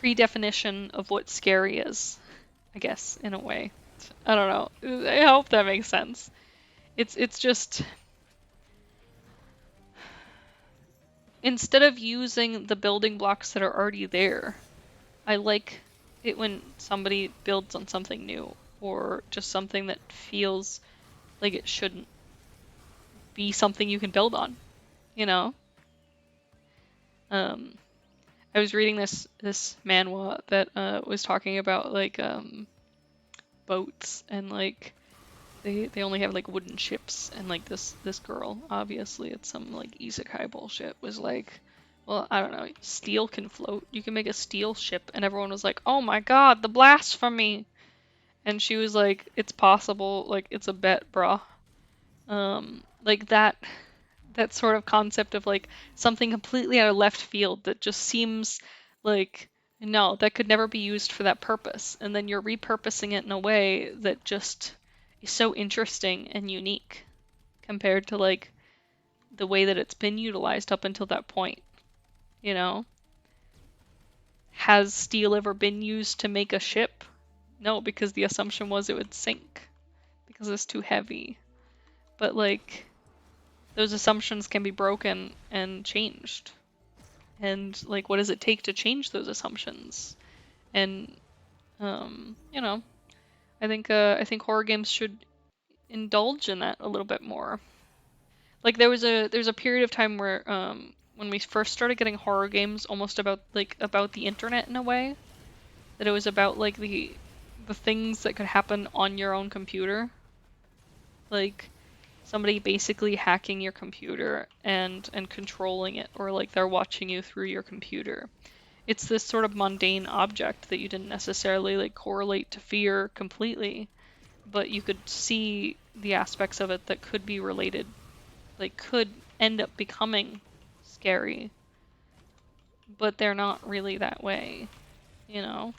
predefinition of what scary is, I guess, in a way. I don't know. I hope that makes sense. It's just, instead of using the building blocks that are already there, I like it when somebody builds on something new or just something that feels like it shouldn't be something you can build on, you know? I was reading this manhwa that was talking about like boats and like they only have like wooden ships, and like this girl, obviously it's some like isekai bullshit, was like, well, I don't know, steel can float, you can make a steel ship, and everyone was like, oh my god, the blasphemy. And she was like, it's possible, like it's a bet, bruh. Like that sort of concept of like something completely out of left field that just seems like, no, that could never be used for that purpose, and then you're repurposing it in a way that just is so interesting and unique compared to like the way that it's been utilized up until that point. You know? Has steel ever been used to make a ship? No, because the assumption was it would sink because it's too heavy. But like, those assumptions can be broken and changed. And like, what does it take to change those assumptions? And you know, I think horror games should indulge in that a little bit more. Like there's a period of time where when we first started getting horror games almost about the internet in a way, that it was about like the things that could happen on your own computer. Like somebody basically hacking your computer and controlling it, or like they're watching you through your computer. It's this sort of mundane object that you didn't necessarily like correlate to fear completely, but you could see the aspects of it that could be related, like could end up becoming scary, but they're not really that way, you know?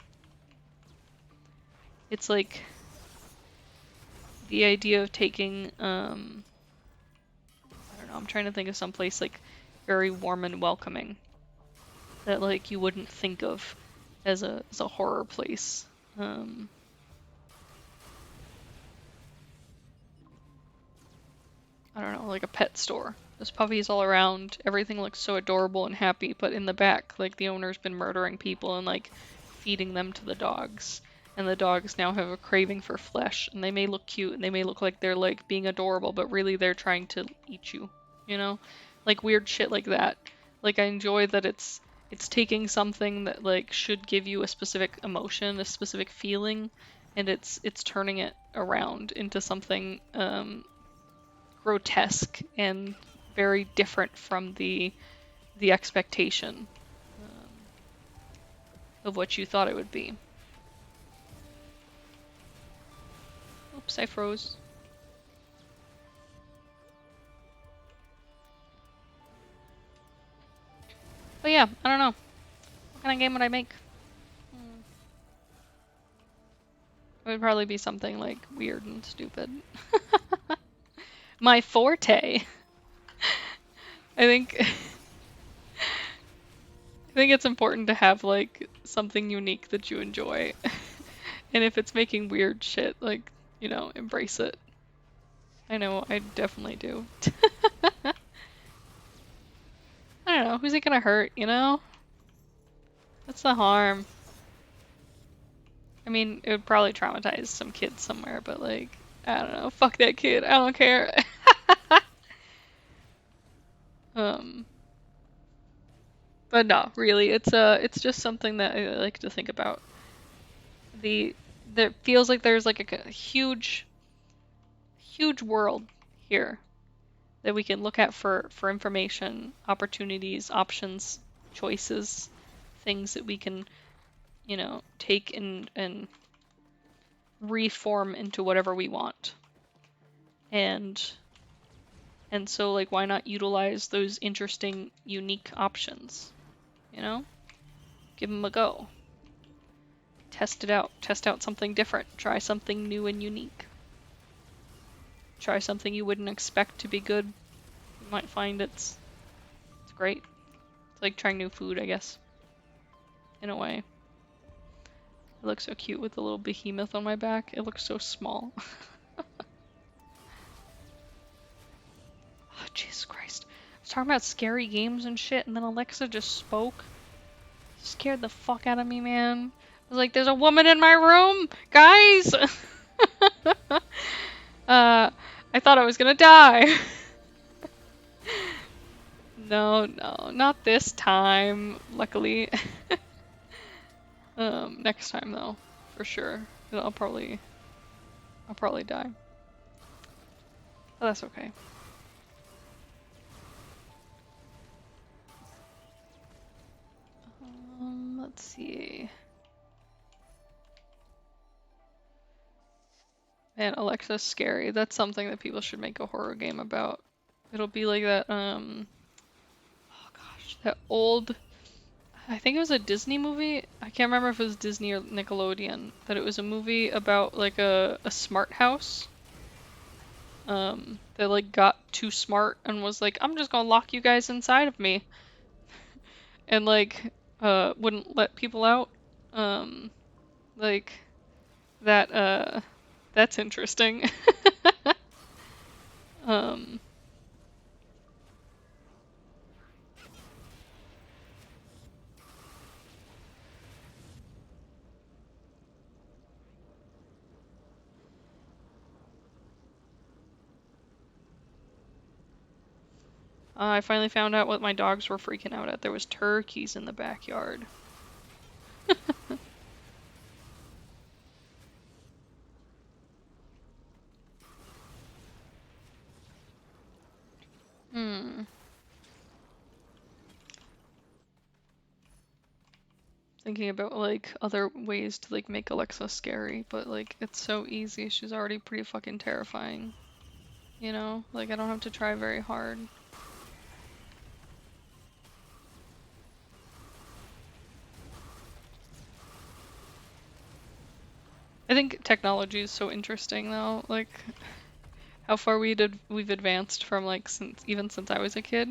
It's like the idea of taking I don't know, I'm trying to think of some place like very warm and welcoming that like you wouldn't think of as a horror place. I don't know, like a pet store. There's puppies all around. Everything looks so adorable and happy, but in the back, like the owner's been murdering people and like feeding them to the dogs. And the dogs now have a craving for flesh, and they may look cute and they may look like they're like being adorable, but really they're trying to eat you, you know? Like weird shit like that. Like I enjoy that it's taking something that like should give you a specific emotion, a specific feeling, and it's turning it around into something grotesque and very different from the expectation of what you thought it would be. Oops, I froze. But yeah, I don't know. What kind of game would I make? It would probably be something like weird and stupid. My forte. I think I think it's important to have like something unique that you enjoy. And if it's making weird shit, like, you know, embrace it. I know, I definitely do. I don't know, who's it gonna hurt, you know? What's the harm? I mean, it would probably traumatize some kids somewhere, but like, I don't know, fuck that kid, I don't care. um, but no, really, it's just something that I like to think about. There feels like there's like a huge world here that we can look at for information, opportunities, options, choices, things that we can, you know, take and reform into whatever we want. And so like why not utilize those interesting, unique options? You know? Give them a go. Test it out. Test out something different. Try something new and unique. Try something you wouldn't expect to be good. You might find it's great. It's like trying new food, I guess. In a way. It looks so cute with the little behemoth on my back. It looks so small. Oh, Jesus Christ. I was talking about scary games and shit, and then Alexa just spoke. Scared the fuck out of me, man. I was like, there's a woman in my room! Guys! I thought I was gonna die. No, not this time, luckily. Next time though, for sure. I'll probably die. But that's okay. Let's see. Man, Alexa's scary. That's something that people should make a horror game about. It'll be like that, oh gosh, that old, I think it was a Disney movie. I can't remember if it was Disney or Nickelodeon. But it was a movie about like a smart house. That like got too smart and was like, I'm just gonna lock you guys inside of me. and like wouldn't let people out. Um, like that that's interesting. um, I finally found out what my dogs were freaking out at. There was turkeys in the backyard. Hmm. Thinking about like other ways to like make Alexa scary, but like it's so easy. She's already pretty fucking terrifying. You know? Like I don't have to try very hard. I think technology is so interesting though. Like how far we've advanced from like since I was a kid.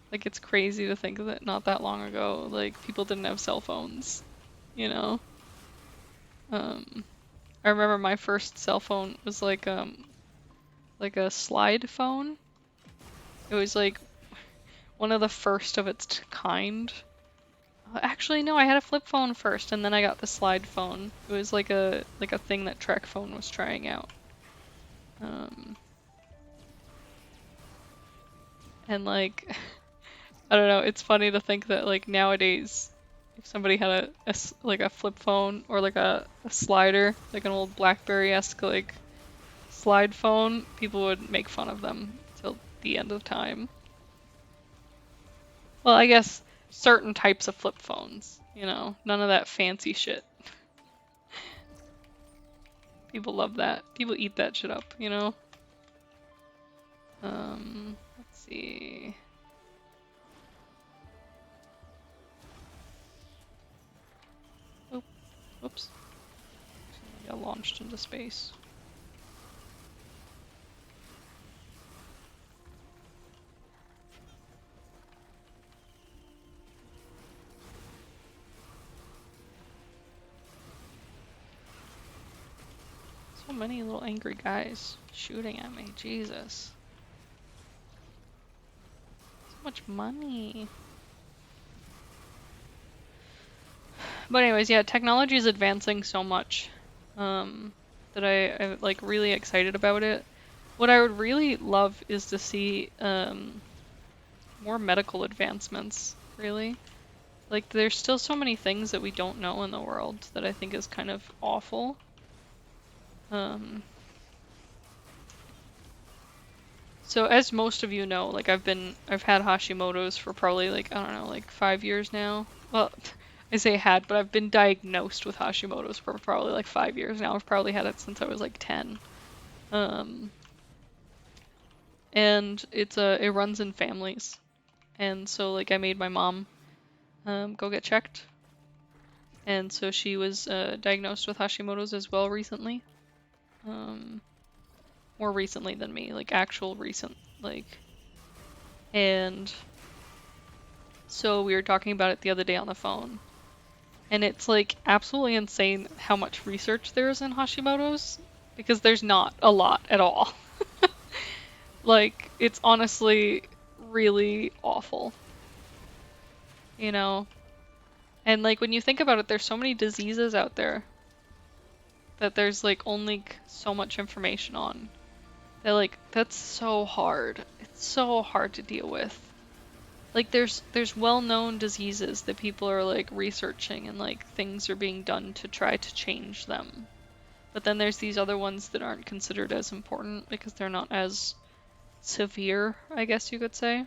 Like it's crazy to think that not that long ago, like people didn't have cell phones, you know? I remember my first cell phone was like a slide phone. It was like one of the first of its kind. Actually, no, I had a flip phone first, and then I got the slide phone. It was like a thing that Trek Phone was trying out. Um, and like I don't know, it's funny to think that like nowadays, if somebody had like a flip phone or like a slider, like an old BlackBerry-esque like slide phone, people would make fun of them till the end of time. Well, I guess certain types of flip phones, you know, none of that fancy shit. People love that. People eat that shit up, you know? Let's see. Oh, whoops. I got launched into space. So many little angry guys shooting at me. Jesus. So much money. But anyways, yeah, technology is advancing so much that I'm like really excited about it. What I would really love is to see more medical advancements, really. Like there's still so many things that we don't know in the world that I think is kind of awful. So as most of you know, like I've had Hashimoto's for probably like, I don't know, like 5 years now. Well, I say had, but I've been diagnosed with Hashimoto's for probably like 5 years now. I've probably had it since I was like 10. Um, and it runs in families. And so like I made my mom go get checked. And so she was diagnosed with Hashimoto's as well recently. More recently than me, like actual recent, like. And so we were talking about it the other day on the phone. And it's like absolutely insane how much research there is in Hashimoto's because there's not a lot at all. Like it's honestly really awful. You know? And like when you think about it, there's so many diseases out there that there's like only so much information on. That like that's so hard. It's so hard to deal with. Like there's well-known diseases that people are like researching and like things are being done to try to change them. But then there's these other ones that aren't considered as important because they're not as severe, I guess you could say.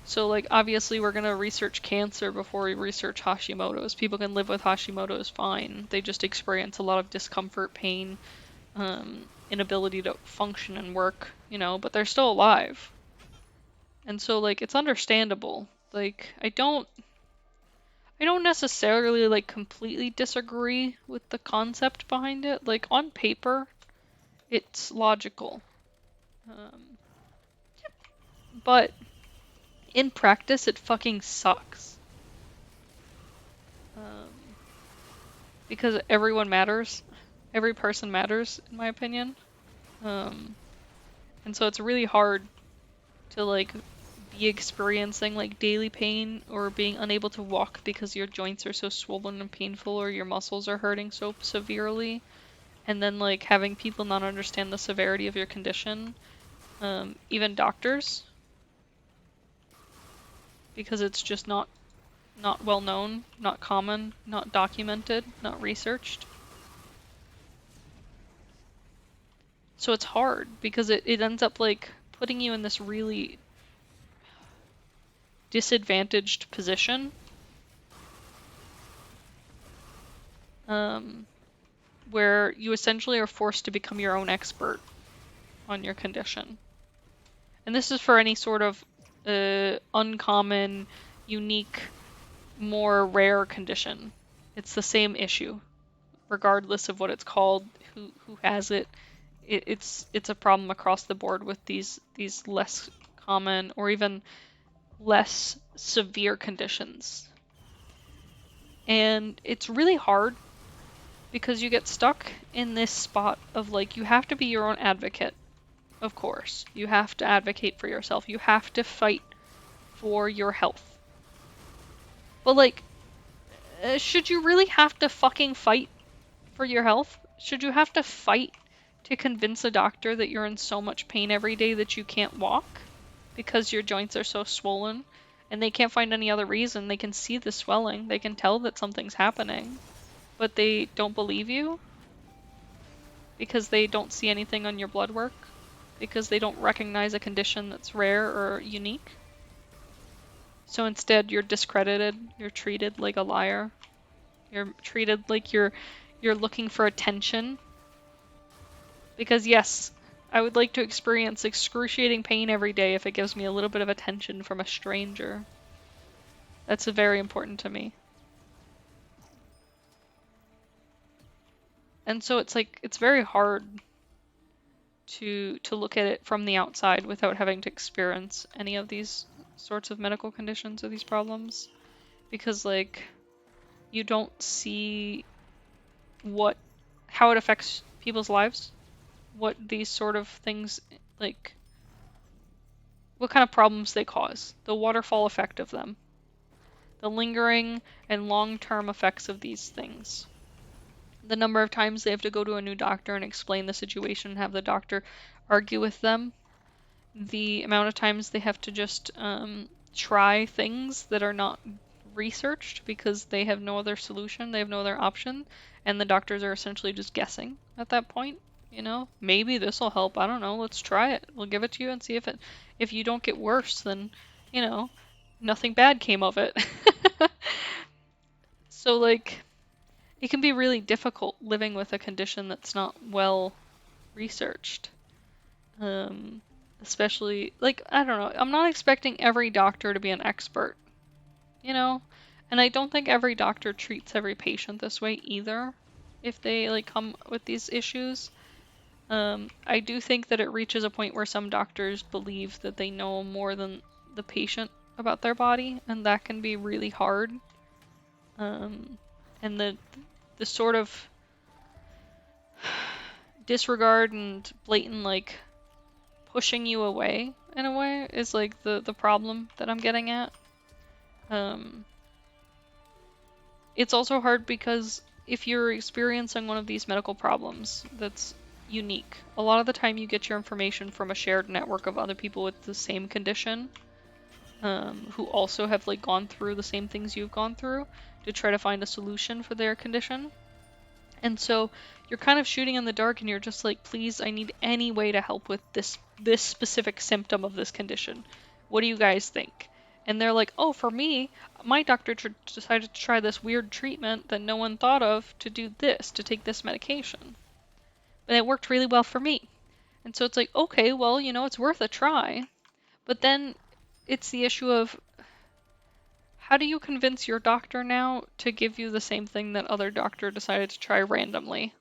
So like obviously we're gonna research cancer before we research Hashimoto's. People can live with Hashimoto's fine. They just experience a lot of discomfort, pain, inability to function and work, you know, but they're still alive. And so like it's understandable. Like I don't necessarily like completely disagree with the concept behind it. Like on paper, it's logical. But in practice, it fucking sucks. Because everyone matters. Every person matters, in my opinion. And so it's really hard to like be experiencing like daily pain or being unable to walk because your joints are so swollen and painful or your muscles are hurting so severely, and then like having people not understand the severity of your condition, even doctors, because it's just not well known, not common, not documented, not researched. So it's hard because it ends up like putting you in this really disadvantaged position, where you essentially are forced to become your own expert on your condition. And this is for any sort of uncommon, unique, more rare condition. It's the same issue, regardless of what it's called, who has it. It's a problem across the board with these less common or even less severe conditions. And it's really hard because you get stuck in this spot of like, you have to be your own advocate. Of course, you have to advocate for yourself. You have to fight for your health. But like, should you really have to fucking fight for your health? Should you have to fight to convince a doctor that you're in so much pain every day that you can't walk because your joints are so swollen, and they can't find any other reason? They can see the swelling, they can tell that something's happening, but they don't believe you because they don't see anything on your blood work, because they don't recognize a condition that's rare or unique. So instead, you're discredited, you're treated like a liar, you're treated like you're looking for attention. Because yes, I would like to experience excruciating pain every day if it gives me a little bit of attention from a stranger. That's very important to me. And so it's like, it's very hard to look at it from the outside without having to experience any of these sorts of medical conditions or these problems. Because like, you don't see how it affects people's lives, what these sort of things, like, what kind of problems they cause, the waterfall effect of them, the lingering and long-term effects of these things. The number of times they have to go to a new doctor and explain the situation and have the doctor argue with them. The amount of times they have to just try things that are not researched because they have no other solution, they have no other option, and the doctors are essentially just guessing at that point. You know, maybe this will help. I don't know. Let's try it. We'll give it to you and see if you don't get worse, then, you know, nothing bad came of it. So like, it can be really difficult living with a condition that's not well researched. Especially, like, I don't know, I'm not expecting every doctor to be an expert, you know? And I don't think every doctor treats every patient this way either, if they, like, come with these issues. I do think that it reaches a point where some doctors believe that they know more than the patient about their body, and that can be really hard. And the sort of disregard and blatant, like, pushing you away in a way is like the problem that I'm getting at. It's also hard because if you're experiencing one of these medical problems that's unique, a lot of the time you get your information from a shared network of other people with the same condition, who also have like gone through the same things you've gone through to try to find a solution for their condition. And so you're kind of shooting in the dark and you're just like, please, I need any way to help with this specific symptom of this condition. What do you guys think? And they're like, oh, for me, my doctor decided to try this weird treatment that no one thought of to do this, to take this medication. And it worked really well for me. And so it's like, okay, well, you know, it's worth a try. But then it's the issue of, how do you convince your doctor now to give you the same thing that other doctor decided to try randomly?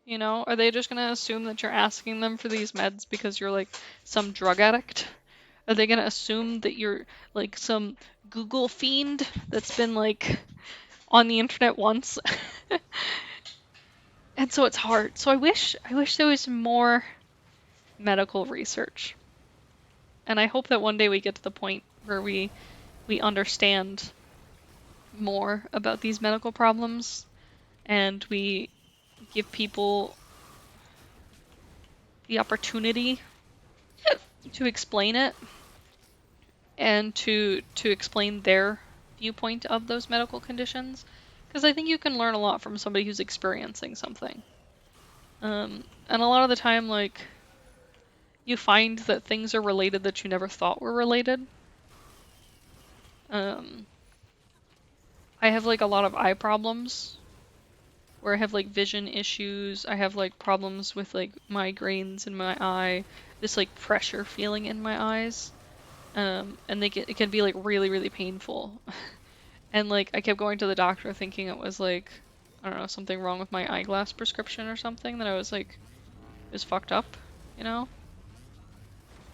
You know, are they just going to assume that you're asking them for these meds because you're like some drug addict? Are they gonna assume that you're like some Google fiend that's been like on the internet once? And so it's hard. So I wish there was more medical research. And I hope that one day we get to the point where we understand more about these medical problems and we give people the opportunity to explain it and to explain their viewpoint of those medical conditions, because I think you can learn a lot from somebody who's experiencing something. And a lot of the time, like, you find that things are related that you never thought were related. I have like a lot of eye problems where I have like vision issues. I have like problems with like migraines in my eye, this like pressure feeling in my eyes. And it can be like really, really painful. And like I kept going to the doctor thinking it was like, I don't know, something wrong with my eyeglass prescription or something, that I was like, it was fucked up, you know?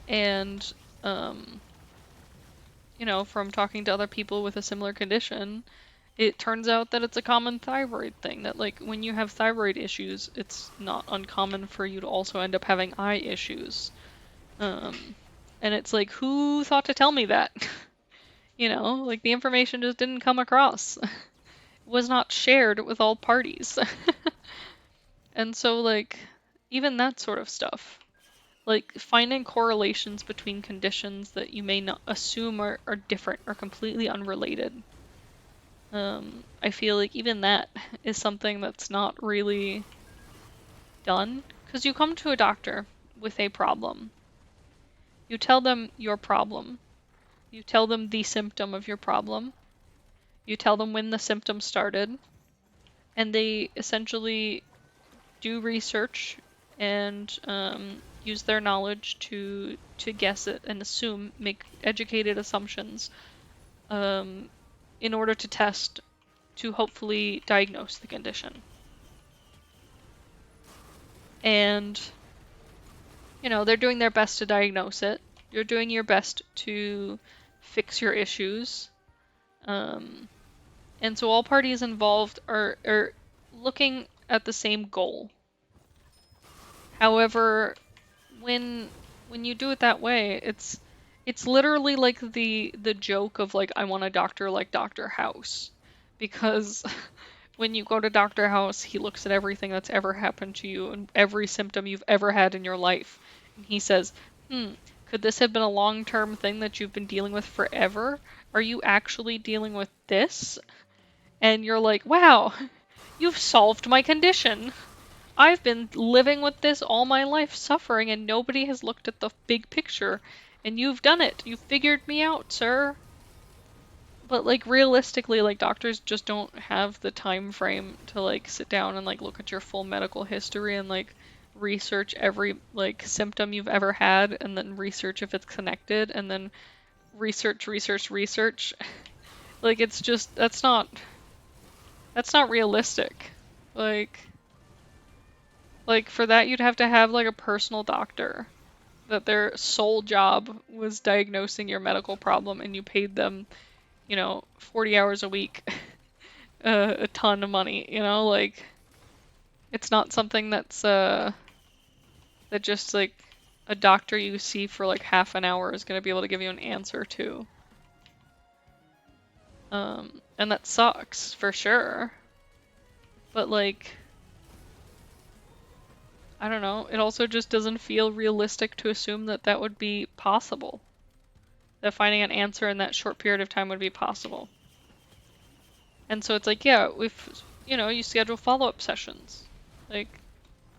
And, you know, from talking to other people with a similar condition, it turns out that it's a common thyroid thing, that like when you have thyroid issues, it's not uncommon for you to also end up having eye issues. And it's like, who thought to tell me that? You know, like the information just didn't come across. It was not shared with all parties. And so like, even that sort of stuff. Like finding correlations between conditions that you may not assume are different or completely unrelated. I feel like even that is something that's not really done. Because you come to a doctor with a problem. You tell them your problem. You tell them the symptom of your problem. You tell them when the symptom started. And they essentially do research and use their knowledge to guess it and assume, make educated assumptions in order to test to hopefully diagnose the condition. And, you know, they're doing their best to diagnose it. You're doing your best to fix your issues. And so all parties involved are looking at the same goal. However, when you do it that way, it's literally like the joke of like, I want a doctor like Dr. House. Because when you go to Dr. House, he looks at everything that's ever happened to you and every symptom you've ever had in your life. And he says, could this have been a long-term thing that you've been dealing with forever? Are you actually dealing with this? And you're like, wow, you've solved my condition. I've been living with this all my life, suffering, and nobody has looked at the big picture. And you've done it. You've figured me out, sir. But, like, realistically, like, doctors just don't have the time frame to, like, sit down and, like, look at your full medical history and, like, research every, like, symptom you've ever had and then research if it's connected and then research. Like, it's just, that's not realistic. Like, for that, you'd have to have, like, a personal doctor. That their sole job was diagnosing your medical problem and you paid them, you know, 40 hours a week, a ton of money, you know? Like, it's not something that's, that just, like, a doctor you see for, like, half an hour is gonna be able to give you an answer to. And that sucks, for sure. But, like, I don't know, it also just doesn't feel realistic to assume that that would be possible. That finding an answer in that short period of time would be possible. And so it's like, yeah, you know, you schedule follow-up sessions. Like,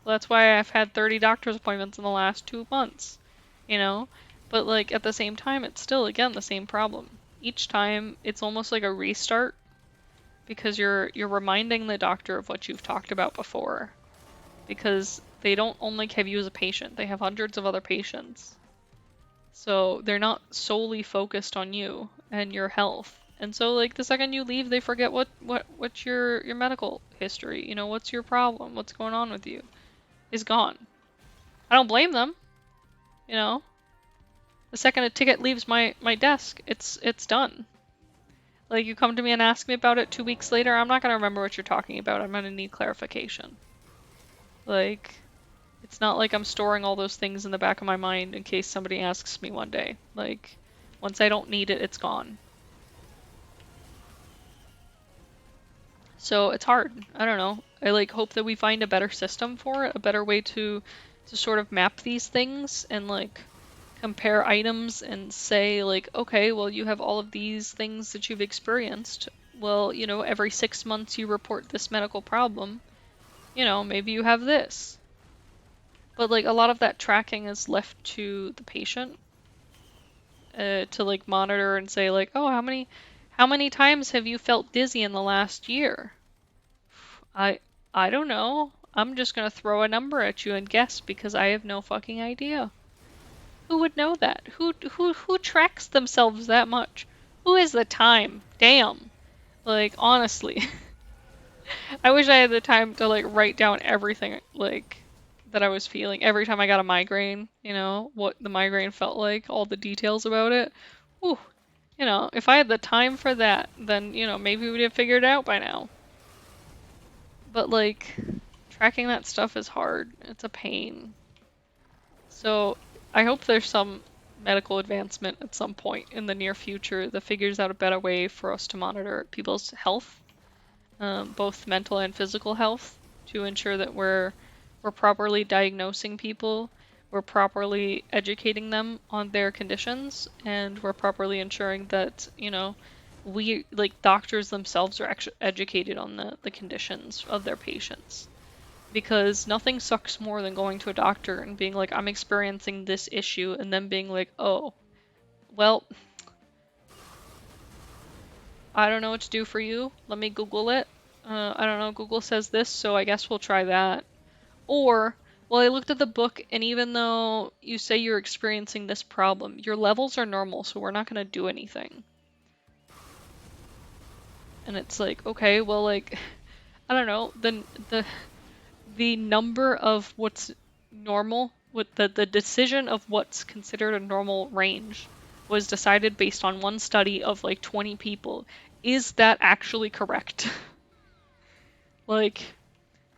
well, that's why I've had 30 doctor's appointments in the last 2 months, you know? But, like, at the same time, it's still, again, the same problem. Each time, it's almost like a restart because you're reminding the doctor of what you've talked about before. Because they don't only have you as a patient, they have hundreds of other patients. So they're not solely focused on you and your health. And so like the second you leave, they forget what's your medical history, you know, what's your problem, what's going on with you is gone. I don't blame them, you know. The second a ticket leaves my desk, it's done. Like, you come to me and ask me about it 2 weeks later, I'm not gonna remember what you're talking about. I'm gonna need clarification. Like, it's not like I'm storing all those things in the back of my mind in case somebody asks me one day. Like, once I don't need it, it's gone. So it's hard. I don't know. I like hope that we find a better system for it, a better way to sort of map these things and like compare items and say like, okay, well, you have all of these things that you've experienced. Well, you know, every 6 months you report this medical problem. You know, maybe you have this. But like a lot of that tracking is left to the patient to like monitor and say like, oh, how many times have you felt dizzy in the last year? I I don't know. I'm just gonna throw a number at you and guess because I have no fucking idea. Who would know that? Who tracks themselves that much? Who has the time? Damn. Like honestly. I wish I had the time to like write down everything like that I was feeling every time I got a migraine, you know, what the migraine felt like, all the details about it. Whew. You know, if I had the time for that, then, you know, maybe we'd have figured it out by now. But like tracking that stuff is hard. It's a pain. So I hope there's some medical advancement at some point in the near future that figures out a better way for us to monitor people's health, both mental and physical health, to ensure that we're properly diagnosing people, we're properly educating them on their conditions, and we're properly ensuring that, you know, we, like doctors themselves, are actually educated on the conditions of their patients. Because nothing sucks more than going to a doctor and being like, I'm experiencing this issue, and then being like, oh, well, I don't know what to do for you. Let me Google it. I don't know, Google says this, so I guess we'll try that. Or, well, I looked at the book, and even though you say you're experiencing this problem, your levels are normal, so we're not going to do anything. And it's like, okay, well, like, I don't know, then the number of what's normal, with the decision of what's considered a normal range was decided based on one study of like 20 people. Is that actually correct? Like,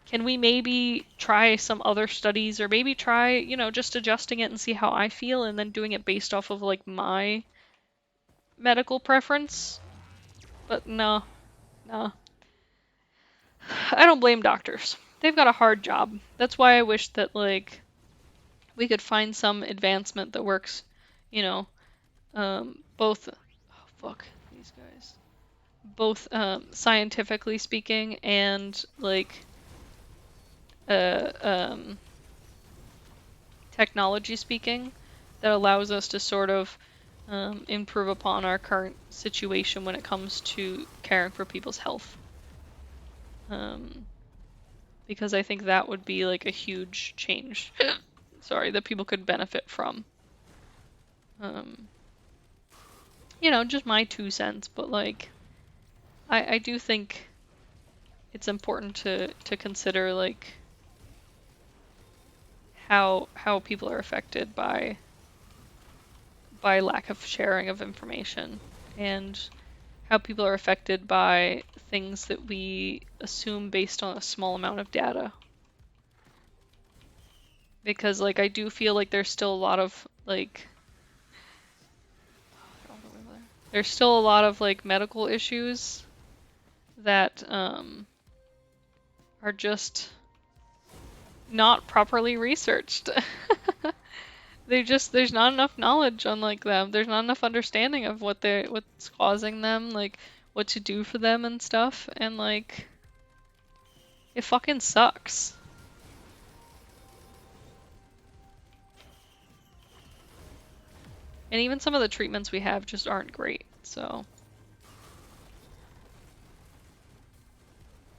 can we maybe try some other studies, or maybe try, you know, just adjusting it and see how I feel and then doing it based off of like my medical preference? But no, no. I don't blame doctors. They've got a hard job. That's why I wish that like we could find some advancement that works, you know, both, oh fuck, these guys, both scientifically speaking and like uh, um, technology speaking, that allows us to sort of improve upon our current situation when it comes to caring for people's health. Because I think that would be like a huge change, sorry, that people could benefit from. You know, just my 2 cents, but like, I do think it's important to consider like how people are affected by lack of sharing of information, and how people are affected by things that we assume based on a small amount of data. Because like I do feel like there's still a lot of like medical issues that are just not properly researched. There's not enough knowledge on like them. There's not enough understanding of what's causing them, like what to do for them and stuff, and like it fucking sucks. And even some of the treatments we have just aren't great, so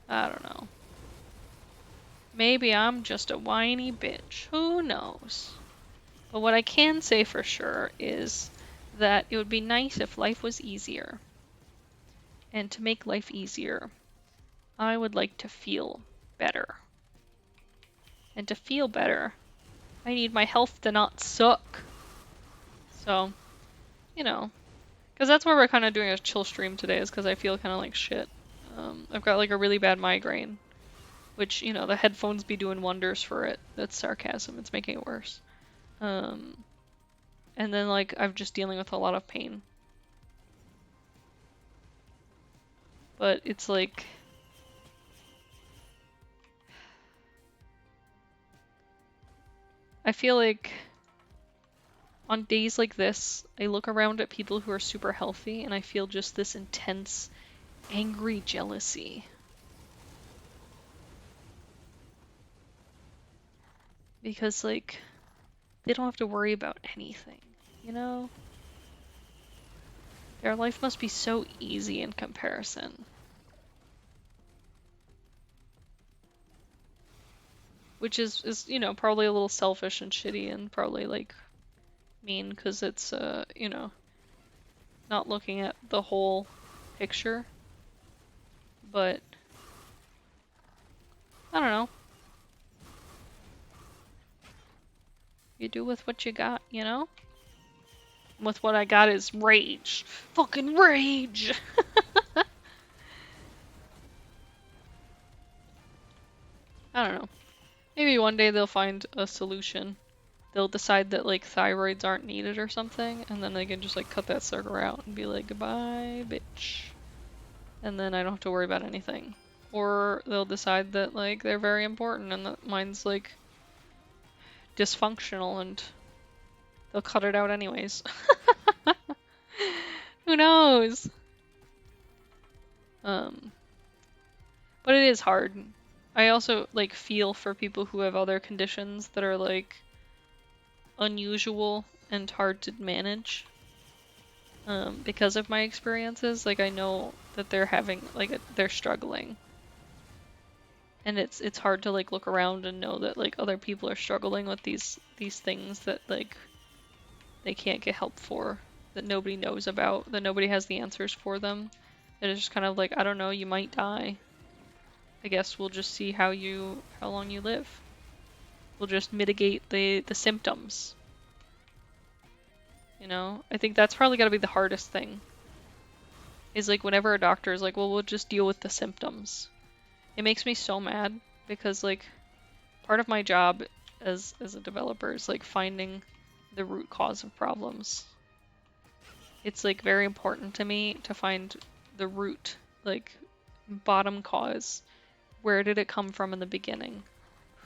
I don't know. Maybe I'm just a whiny bitch. Who knows? But what I can say for sure is that it would be nice if life was easier. And to make life easier, I would like to feel better. And to feel better, I need my health to not suck. So, you know, because that's why we're kind of doing a chill stream today, is because I feel kind of like shit. I've got like a really bad migraine, which, you know, the headphones be doing wonders for it. That's sarcasm. It's making it worse. And then like I'm just dealing with a lot of pain. But it's like, I feel like on days like this, I look around at people who are super healthy and I feel just this intense, angry jealousy. Because, like, they don't have to worry about anything, you know? Their life must be so easy in comparison. Which is, you know, probably a little selfish and shitty and probably, like, mean because it's, you know, not looking at the whole picture. But, I don't know. You do with what you got, you know? With what I got is rage. Fucking rage! I don't know. Maybe one day they'll find a solution. They'll decide that like thyroids aren't needed or something, and then they can just like cut that sucker out and be like, goodbye, bitch. And then I don't have to worry about anything. Or they'll decide that like they're very important and that mine's like dysfunctional and they'll cut it out anyways. Who knows? But it is hard. I also like feel for people who have other conditions that are like unusual and hard to manage. Because of my experiences, like I know that they're having like they're struggling. And it's hard to like look around and know that like other people are struggling with these things that like they can't get help for, that nobody knows about, that nobody has the answers for them. That it's just kind of like, I don't know, you might die. I guess we'll just see how long you live. We'll just mitigate the symptoms. You know? I think that's probably gotta be the hardest thing. Is like whenever a doctor is like, well, we'll just deal with the symptoms. It makes me so mad because like part of my job as a developer is like finding the root cause of problems. It's like very important to me to find the root, like bottom cause. Where did it come from in the beginning?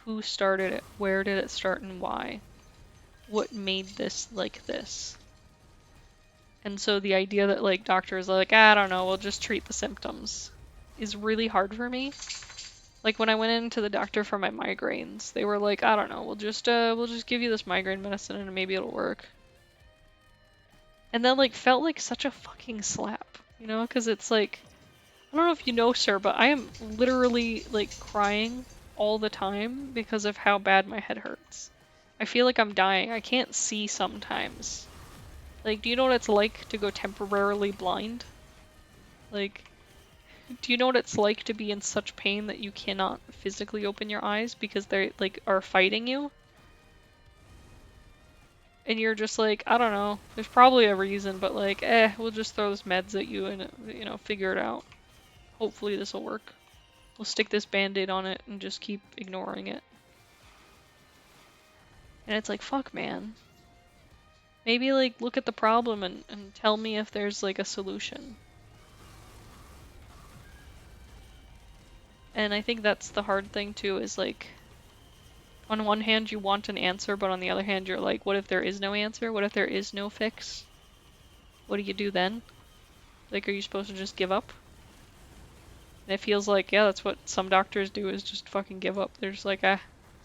Who started it? Where did it start and why? What made this like this? And so the idea that like doctors are like, I don't know, we'll just treat the symptoms is really hard for me. Like when I went into the doctor for my migraines, they were like, I don't know, we'll just give you this migraine medicine and maybe it'll work. And that like felt like such a fucking slap, you know, because it's like, I don't know if you know, sir, but I am literally like crying all the time because of how bad my head hurts. I feel like I'm dying. I can't see sometimes. Like, do you know what it's like to go temporarily blind? Like, do you know what it's like to be in such pain that you cannot physically open your eyes because they like are fighting you? And you're just like, I don't know, there's probably a reason, but like, we'll just throw those meds at you and, you know, figure it out. Hopefully this will work. We'll stick this band-aid on it and just keep ignoring it. And it's like, fuck, man. Maybe, like, look at the problem and tell me if there's, like, a solution. And I think that's the hard thing, too, is, like, on one hand you want an answer, but on the other hand you're like, what if there is no answer? What if there is no fix? What do you do then? Like, are you supposed to just give up? And it feels like, yeah, that's what some doctors do, is just fucking give up. They're just like,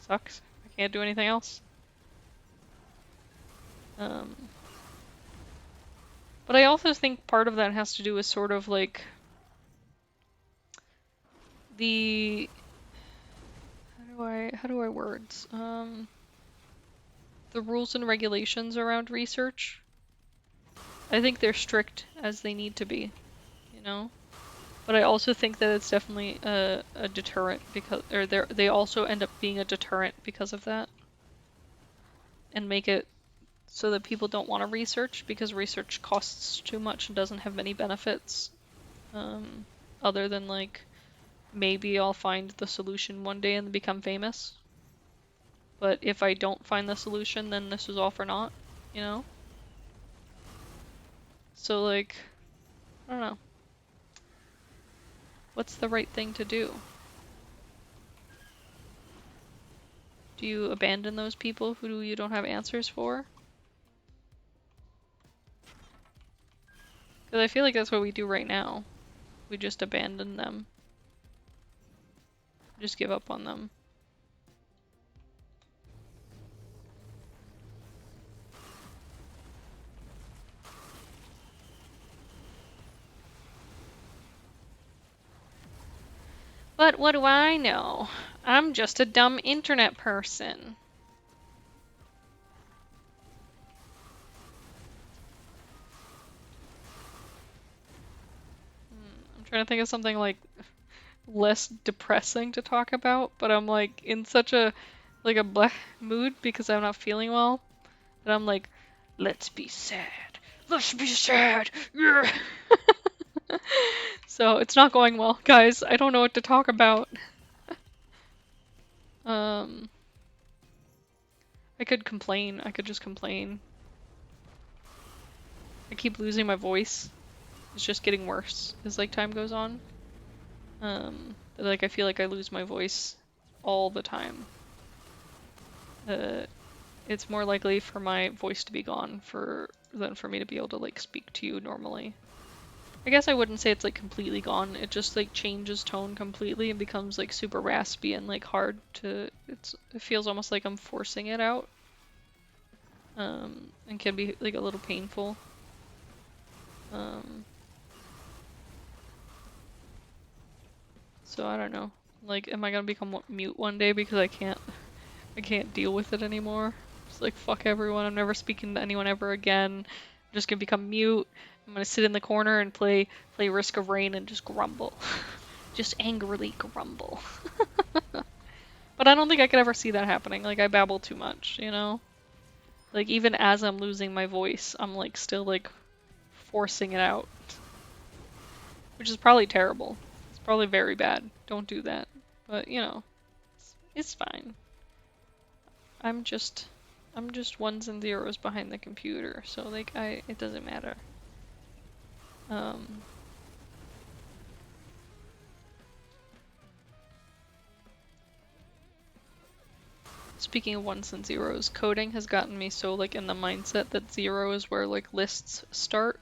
sucks. I can't do anything else. But I also think part of that has to do with sort of like the how do I words? The rules and regulations around research. I think they're strict as they need to be, you know? But I also think that it's definitely a deterrent because, or they also end up being a deterrent because of that. And make it so that people don't want to research because research costs too much and doesn't have many benefits. Other than like maybe I'll find the solution one day and become famous. But if I don't find the solution, then this is all for naught, you know? So like, I don't know. What's the right thing to do? Do you abandon those people who you don't have answers for? Because I feel like that's what we do right now. We just abandon them. Just give up on them. But what do I know? I'm just a dumb internet person. I'm trying to think of something like less depressing to talk about, but I'm like in such a like a black mood because I'm not feeling well that I'm like, let's be sad. Let's be sad. Yeah. So it's not going well, guys. I don't know what to talk about. I could complain. I could just complain. I keep losing my voice. It's just getting worse as like time goes on. Like I feel like I lose my voice all the time. It's more likely for my voice to be gone than for me to be able to like speak to you normally. I guess I wouldn't say it's like completely gone. It just like changes tone completely and becomes like super raspy and like hard to. It feels almost like I'm forcing it out. And can be like a little painful. So I don't know. Like, am I gonna become mute one day because I can't deal with it anymore? Just like fuck everyone. I'm never speaking to anyone ever again. I'm just gonna become mute. I'm gonna sit in the corner and play Risk of Rain and just grumble. Just angrily grumble. But I don't think I could ever see that happening. Like I babble too much, you know? Like even as I'm losing my voice, I'm like still like forcing it out. Which is probably terrible. It's probably very bad. Don't do that. But you know, it's fine. I'm just ones and zeros behind the computer, so like it doesn't matter. Speaking of ones and zeros, coding has gotten me so like in the mindset that zero is where like lists start.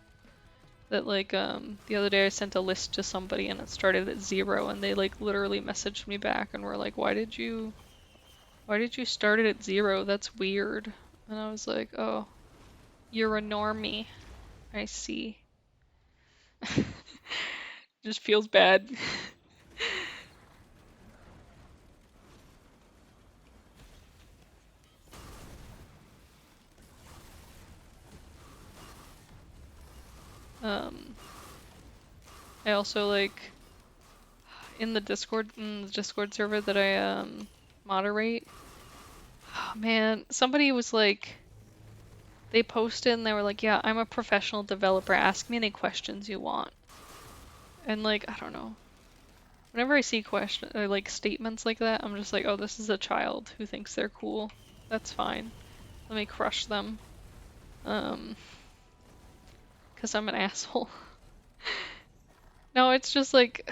That like the other day I sent a list to somebody and it started at 0 and they like literally messaged me back and were like, why did you start it at 0? That's weird. And I was like, oh, you're a normie. I see. Just feels bad. I also like in the Discord server that I moderate. Oh, man, somebody was like, they posted and they were like, yeah, I'm a professional developer. Ask me any questions you want. And like, I don't know. Whenever I see like statements like that, I'm just like, oh, this is a child who thinks they're cool. That's fine. Let me crush them. 'Cause I'm an asshole. No, it's just like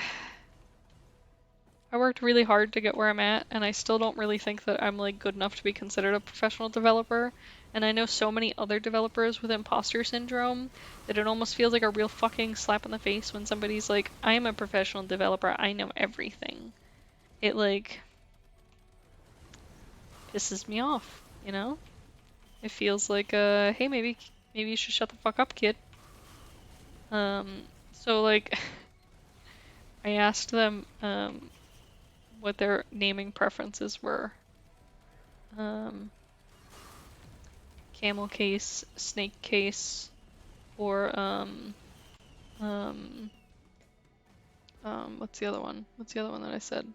I worked really hard to get where I'm at, and I still don't really think that I'm like good enough to be considered a professional developer. And I know so many other developers with imposter syndrome that it almost feels like a real fucking slap in the face when somebody's like, I am a professional developer, I know everything. It like pisses me off, you know? It feels like, hey, maybe you should shut the fuck up, kid. So like, I asked them, what their naming preferences were. Camel case, snake case, or, what's the other one? What's the other one that I said?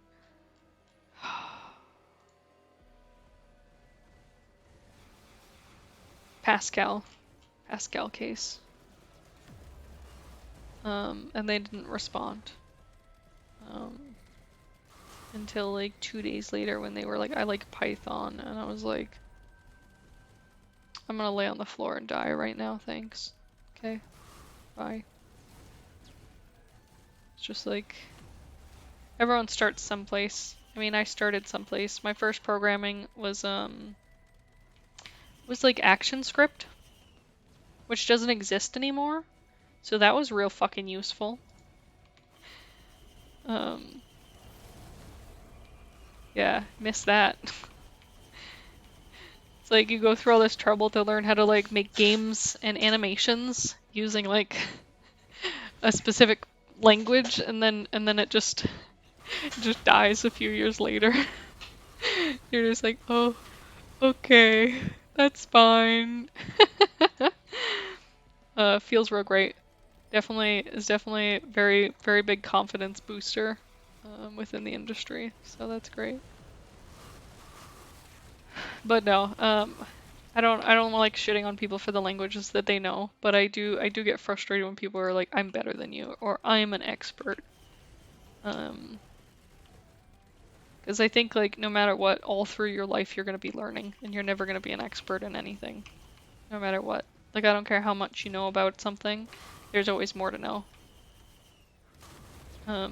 Pascal case. And they didn't respond. Until like 2 days later when they were like, I like Python, and I was like, I'm gonna lay on the floor and die right now, thanks. Okay, bye. It's just like, everyone starts someplace. I mean, I started someplace. My first programming was like ActionScript, which doesn't exist anymore. So that was real fucking useful. Yeah, miss that. It's like you go through all this trouble to learn how to like make games and animations using like a specific language, and then it just dies a few years later. You're just like, oh, okay, that's fine. Feels real great. Definitely very, very big confidence booster within the industry. So that's great. But no, I don't like shitting on people for the languages that they know, but I do get frustrated when people are like, I'm better than you, or I'm an expert. Because I think like no matter what, all through your life you're gonna be learning, and you're never gonna be an expert in anything, no matter what. Like I don't care how much you know about something, there's always more to know.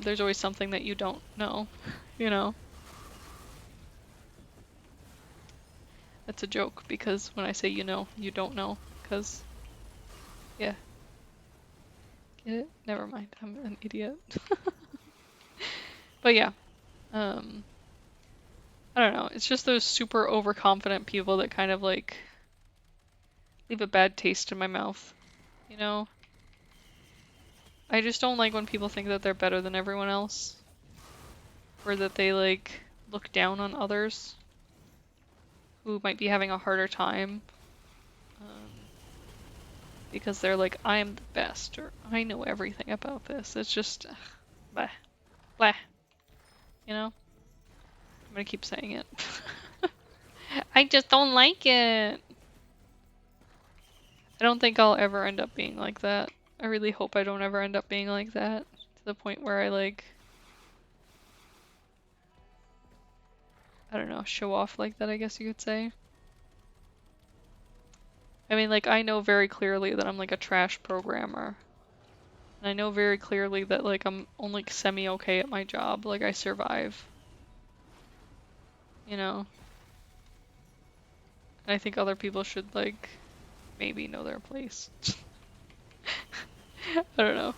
There's always something that you don't know, you know? That's a joke, because when I say you know, you don't know, because, yeah. Get it? Never mind, I'm an idiot. But yeah, I don't know, it's just those super overconfident people that kind of like leave a bad taste in my mouth, you know? I just don't like when people think that they're better than everyone else, or that they like look down on others who might be having a harder time because they're like, I am the best, or I know everything about this. It's just, blah, blah, you know? I'm gonna keep saying it. I just don't like it. I don't think I'll ever end up being like that. I really hope I don't ever end up being like that, to the point where I like, I don't know, show off like that, I guess you could say. I mean, like, I know very clearly that I'm like a trash programmer. And I know very clearly that like I'm only semi-okay at my job, like I survive. You know? And I think other people should like maybe know their place. I don't know.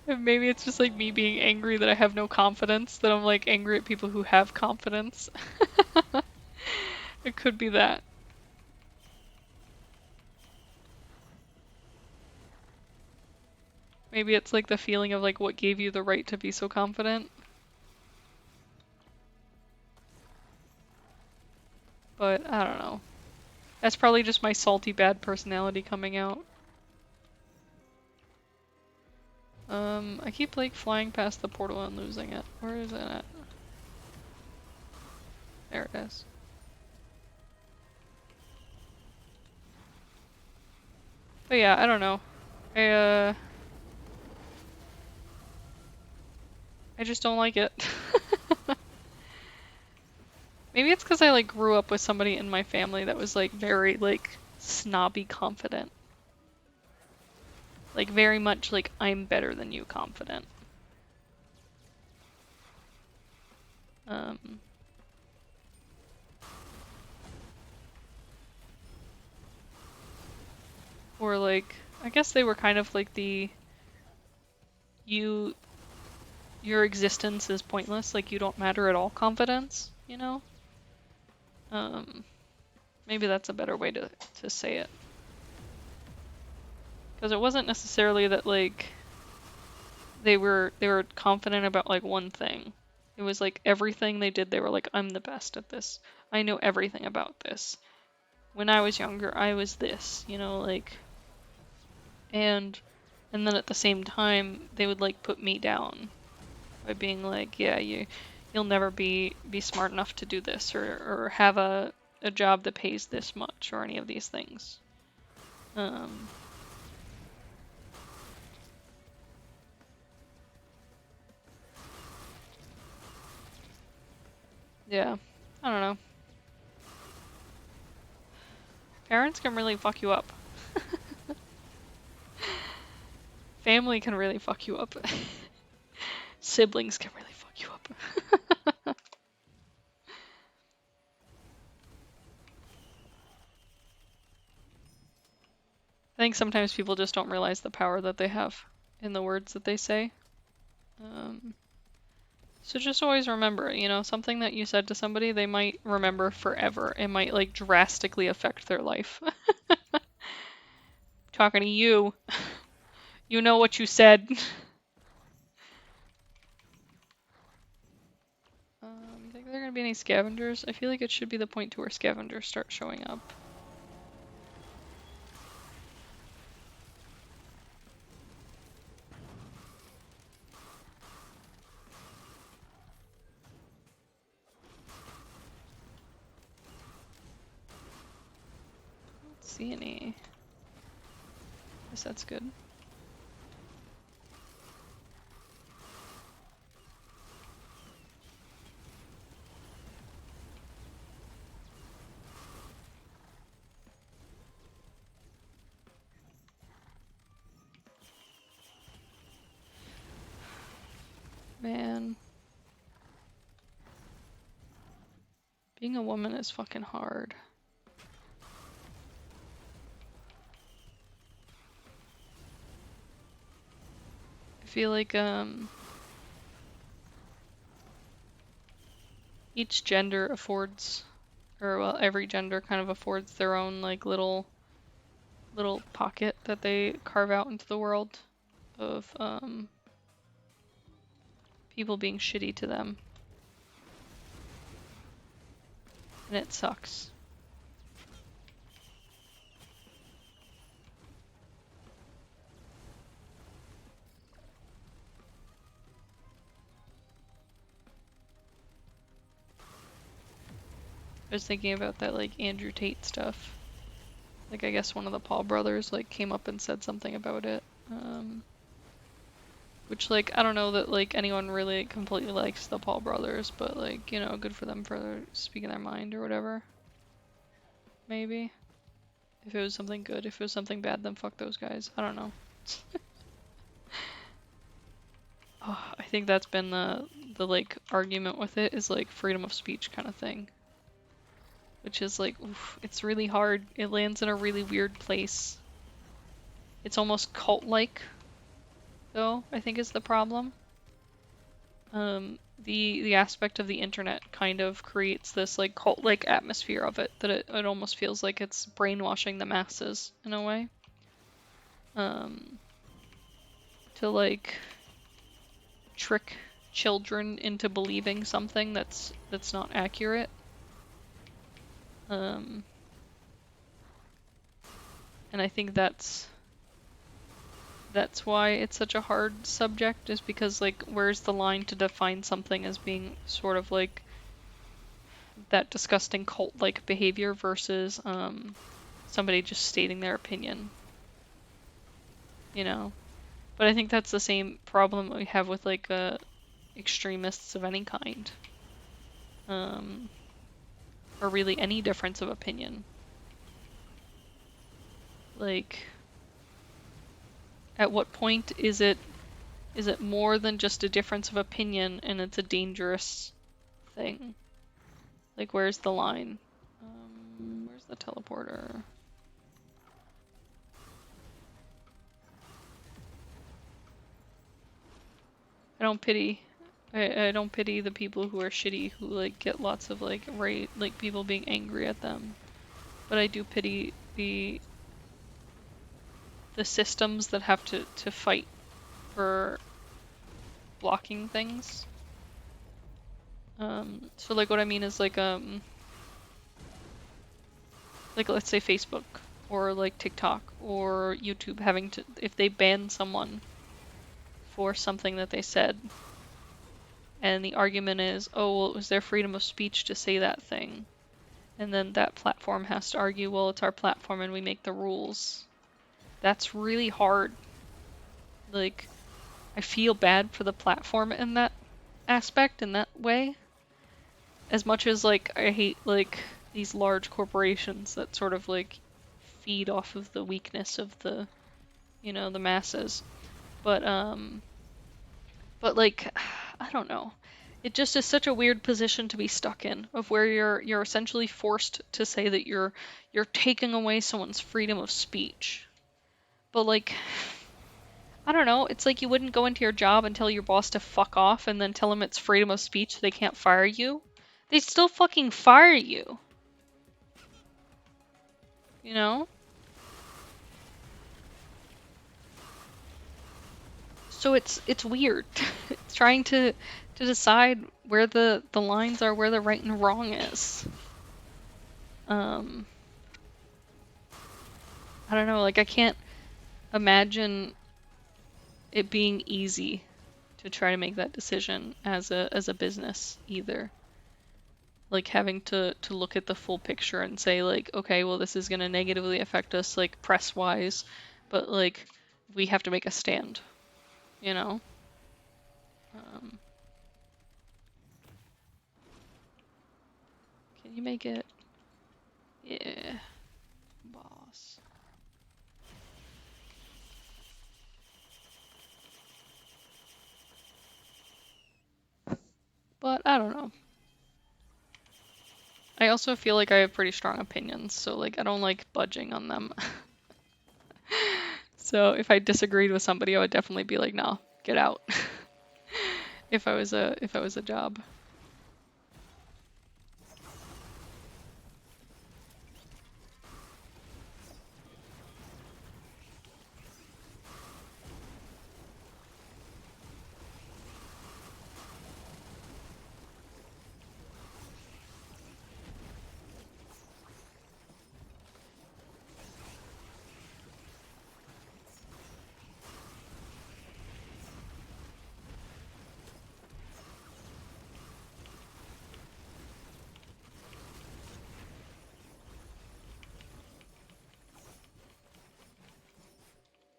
And maybe it's just like me being angry that I have no confidence, that I'm like angry at people who have confidence. It could be that. Maybe it's like the feeling of like what gave you the right to be so confident. But I don't know. That's probably just my salty bad personality coming out. I keep like flying past the portal and losing it. Where is it at? There it is. But yeah, I don't know. I just don't like it. Maybe it's because I like grew up with somebody in my family that was like very like snobby confident. Like very much like I'm better than you confident. Or like, I guess they were kind of like the, your existence is pointless, like you don't matter at all confidence, you know? Maybe that's a better way to say it. Because it wasn't necessarily that like they were confident about like one thing. It was like everything they did, they were like, I'm the best at this. I know everything about this. When I was younger, I was this, you know, like, and then at the same time, they would like put me down by being like, yeah, you'll never be smart enough to do this, or have a job that pays this much, or any of these things. Yeah, I don't know. Parents can really fuck you up. Family can really fuck you up. Siblings can really fuck you up. I think sometimes people just don't realize the power that they have in the words that they say. So just always remember, you know, something that you said to somebody, they might remember forever. It might like drastically affect their life. Talking to you, you know what you said. You think there are gonna be any scavengers? I feel like it should be the point to where scavengers start showing up. Don't see any. Guess that's good. Man. Being a woman is fucking hard. I feel like, each gender affords, or well, every gender kind of affords their own, like, little pocket that they carve out into the world of, people being shitty to them. And it sucks. I was thinking about that, like, Andrew Tate stuff. Like, I guess one of the Paul brothers, like, came up and said something about it. Which, like, I don't know that, like, anyone really completely likes the Paul brothers, but, like, you know, good for them for speaking their mind or whatever. Maybe. If it was something good. If it was something bad, then fuck those guys. I don't know. Oh, I think that's been the like, argument with it is, like, freedom of speech kind of thing. Which is, like, oof, it's really hard. It lands in a really weird place. It's almost cult-like, though, I think is the problem. The aspect of the internet kind of creates this, like, cult-like atmosphere of it, that it almost feels like it's brainwashing the masses, in a way. To, like, trick children into believing something that's not accurate. And I think that's why it's such a hard subject, is because, like, where's the line to define something as being sort of like that disgusting cult-like behavior versus somebody just stating their opinion, you know? But I think that's the same problem we have with, like, extremists of any kind, or really any difference of opinion. Like, at what point is it more than just a difference of opinion and it's a dangerous thing? Like, where's the line? Where's the teleporter? I don't pity the people who are shitty, who, like, get lots of, like, like, people being angry at them. But I do pity the systems that have to fight for blocking things. So, like, what I mean is, like, let's say Facebook or, like, TikTok or YouTube having to, if they ban someone for something that they said, and the argument is, oh, well, it was their freedom of speech to say that thing. And then that platform has to argue, well, it's our platform and we make the rules. that's really hard. Like, I feel bad for the platform in that aspect, in that way. As much as, like, I hate, like, these large corporations that sort of, like, feed off of the weakness of the, you know, the masses. But like, I don't know. It just is such a weird position to be stuck in, of where you're essentially forced to say that you're taking away someone's freedom of speech. But like, I don't know, it's like you wouldn't go into your job and tell your boss to fuck off and then tell him it's freedom of speech so they can't fire you. They'd still fucking fire you. You know? So it's weird. It's trying to decide where the lines are, where the right and wrong is. I don't know, like I can't imagine it being easy to try to make that decision as a business either. Like having to look at the full picture and say like, okay, well this is gonna negatively affect us like press wise, but like we have to make a stand, you know? Can you make it? Yeah, boss. But I don't know. I also feel like I have pretty strong opinions, so like I don't like budging on them. So if I disagreed with somebody, I would definitely be like, no, get out. If I was a job.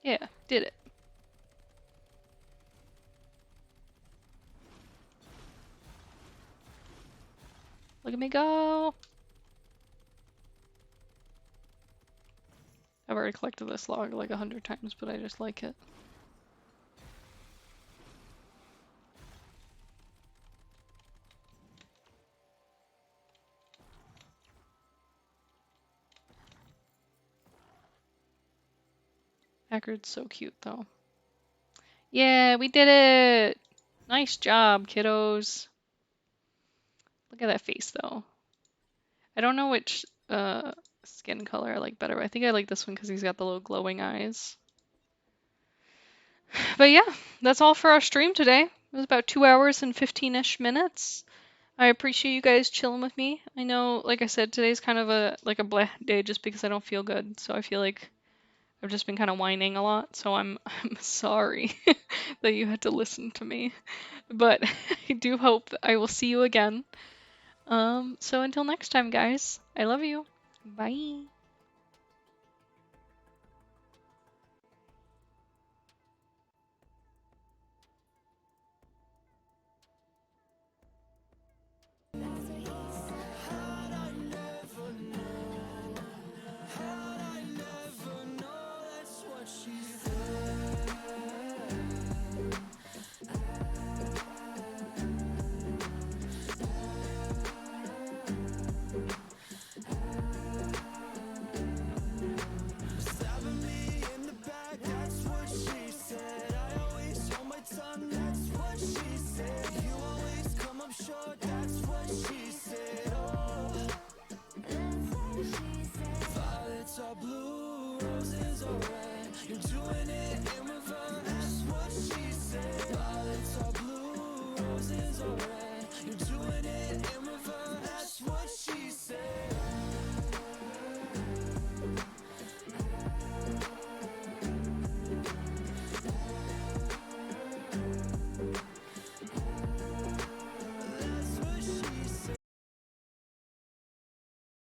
Yeah, did it. Look at me go. I've already collected this log like 100 times, but I just like it. Packard's so cute though. Yeah, we did it! Nice job, kiddos. Look at that face though. I don't know which skin color I like better, but I think I like this one because he's got the little glowing eyes. But yeah, that's all for our stream today. It was about 2 hours and 15-ish minutes. I appreciate you guys chilling with me. I know, like I said, today's kind of a bleh day just because I don't feel good. So I feel like I've just been kind of whining a lot. So I'm sorry that you had to listen to me. But I do hope that I will see you again. So until next time, guys, I love you. Bye. Sure, that's what she said. Oh, violets are blue, roses are red.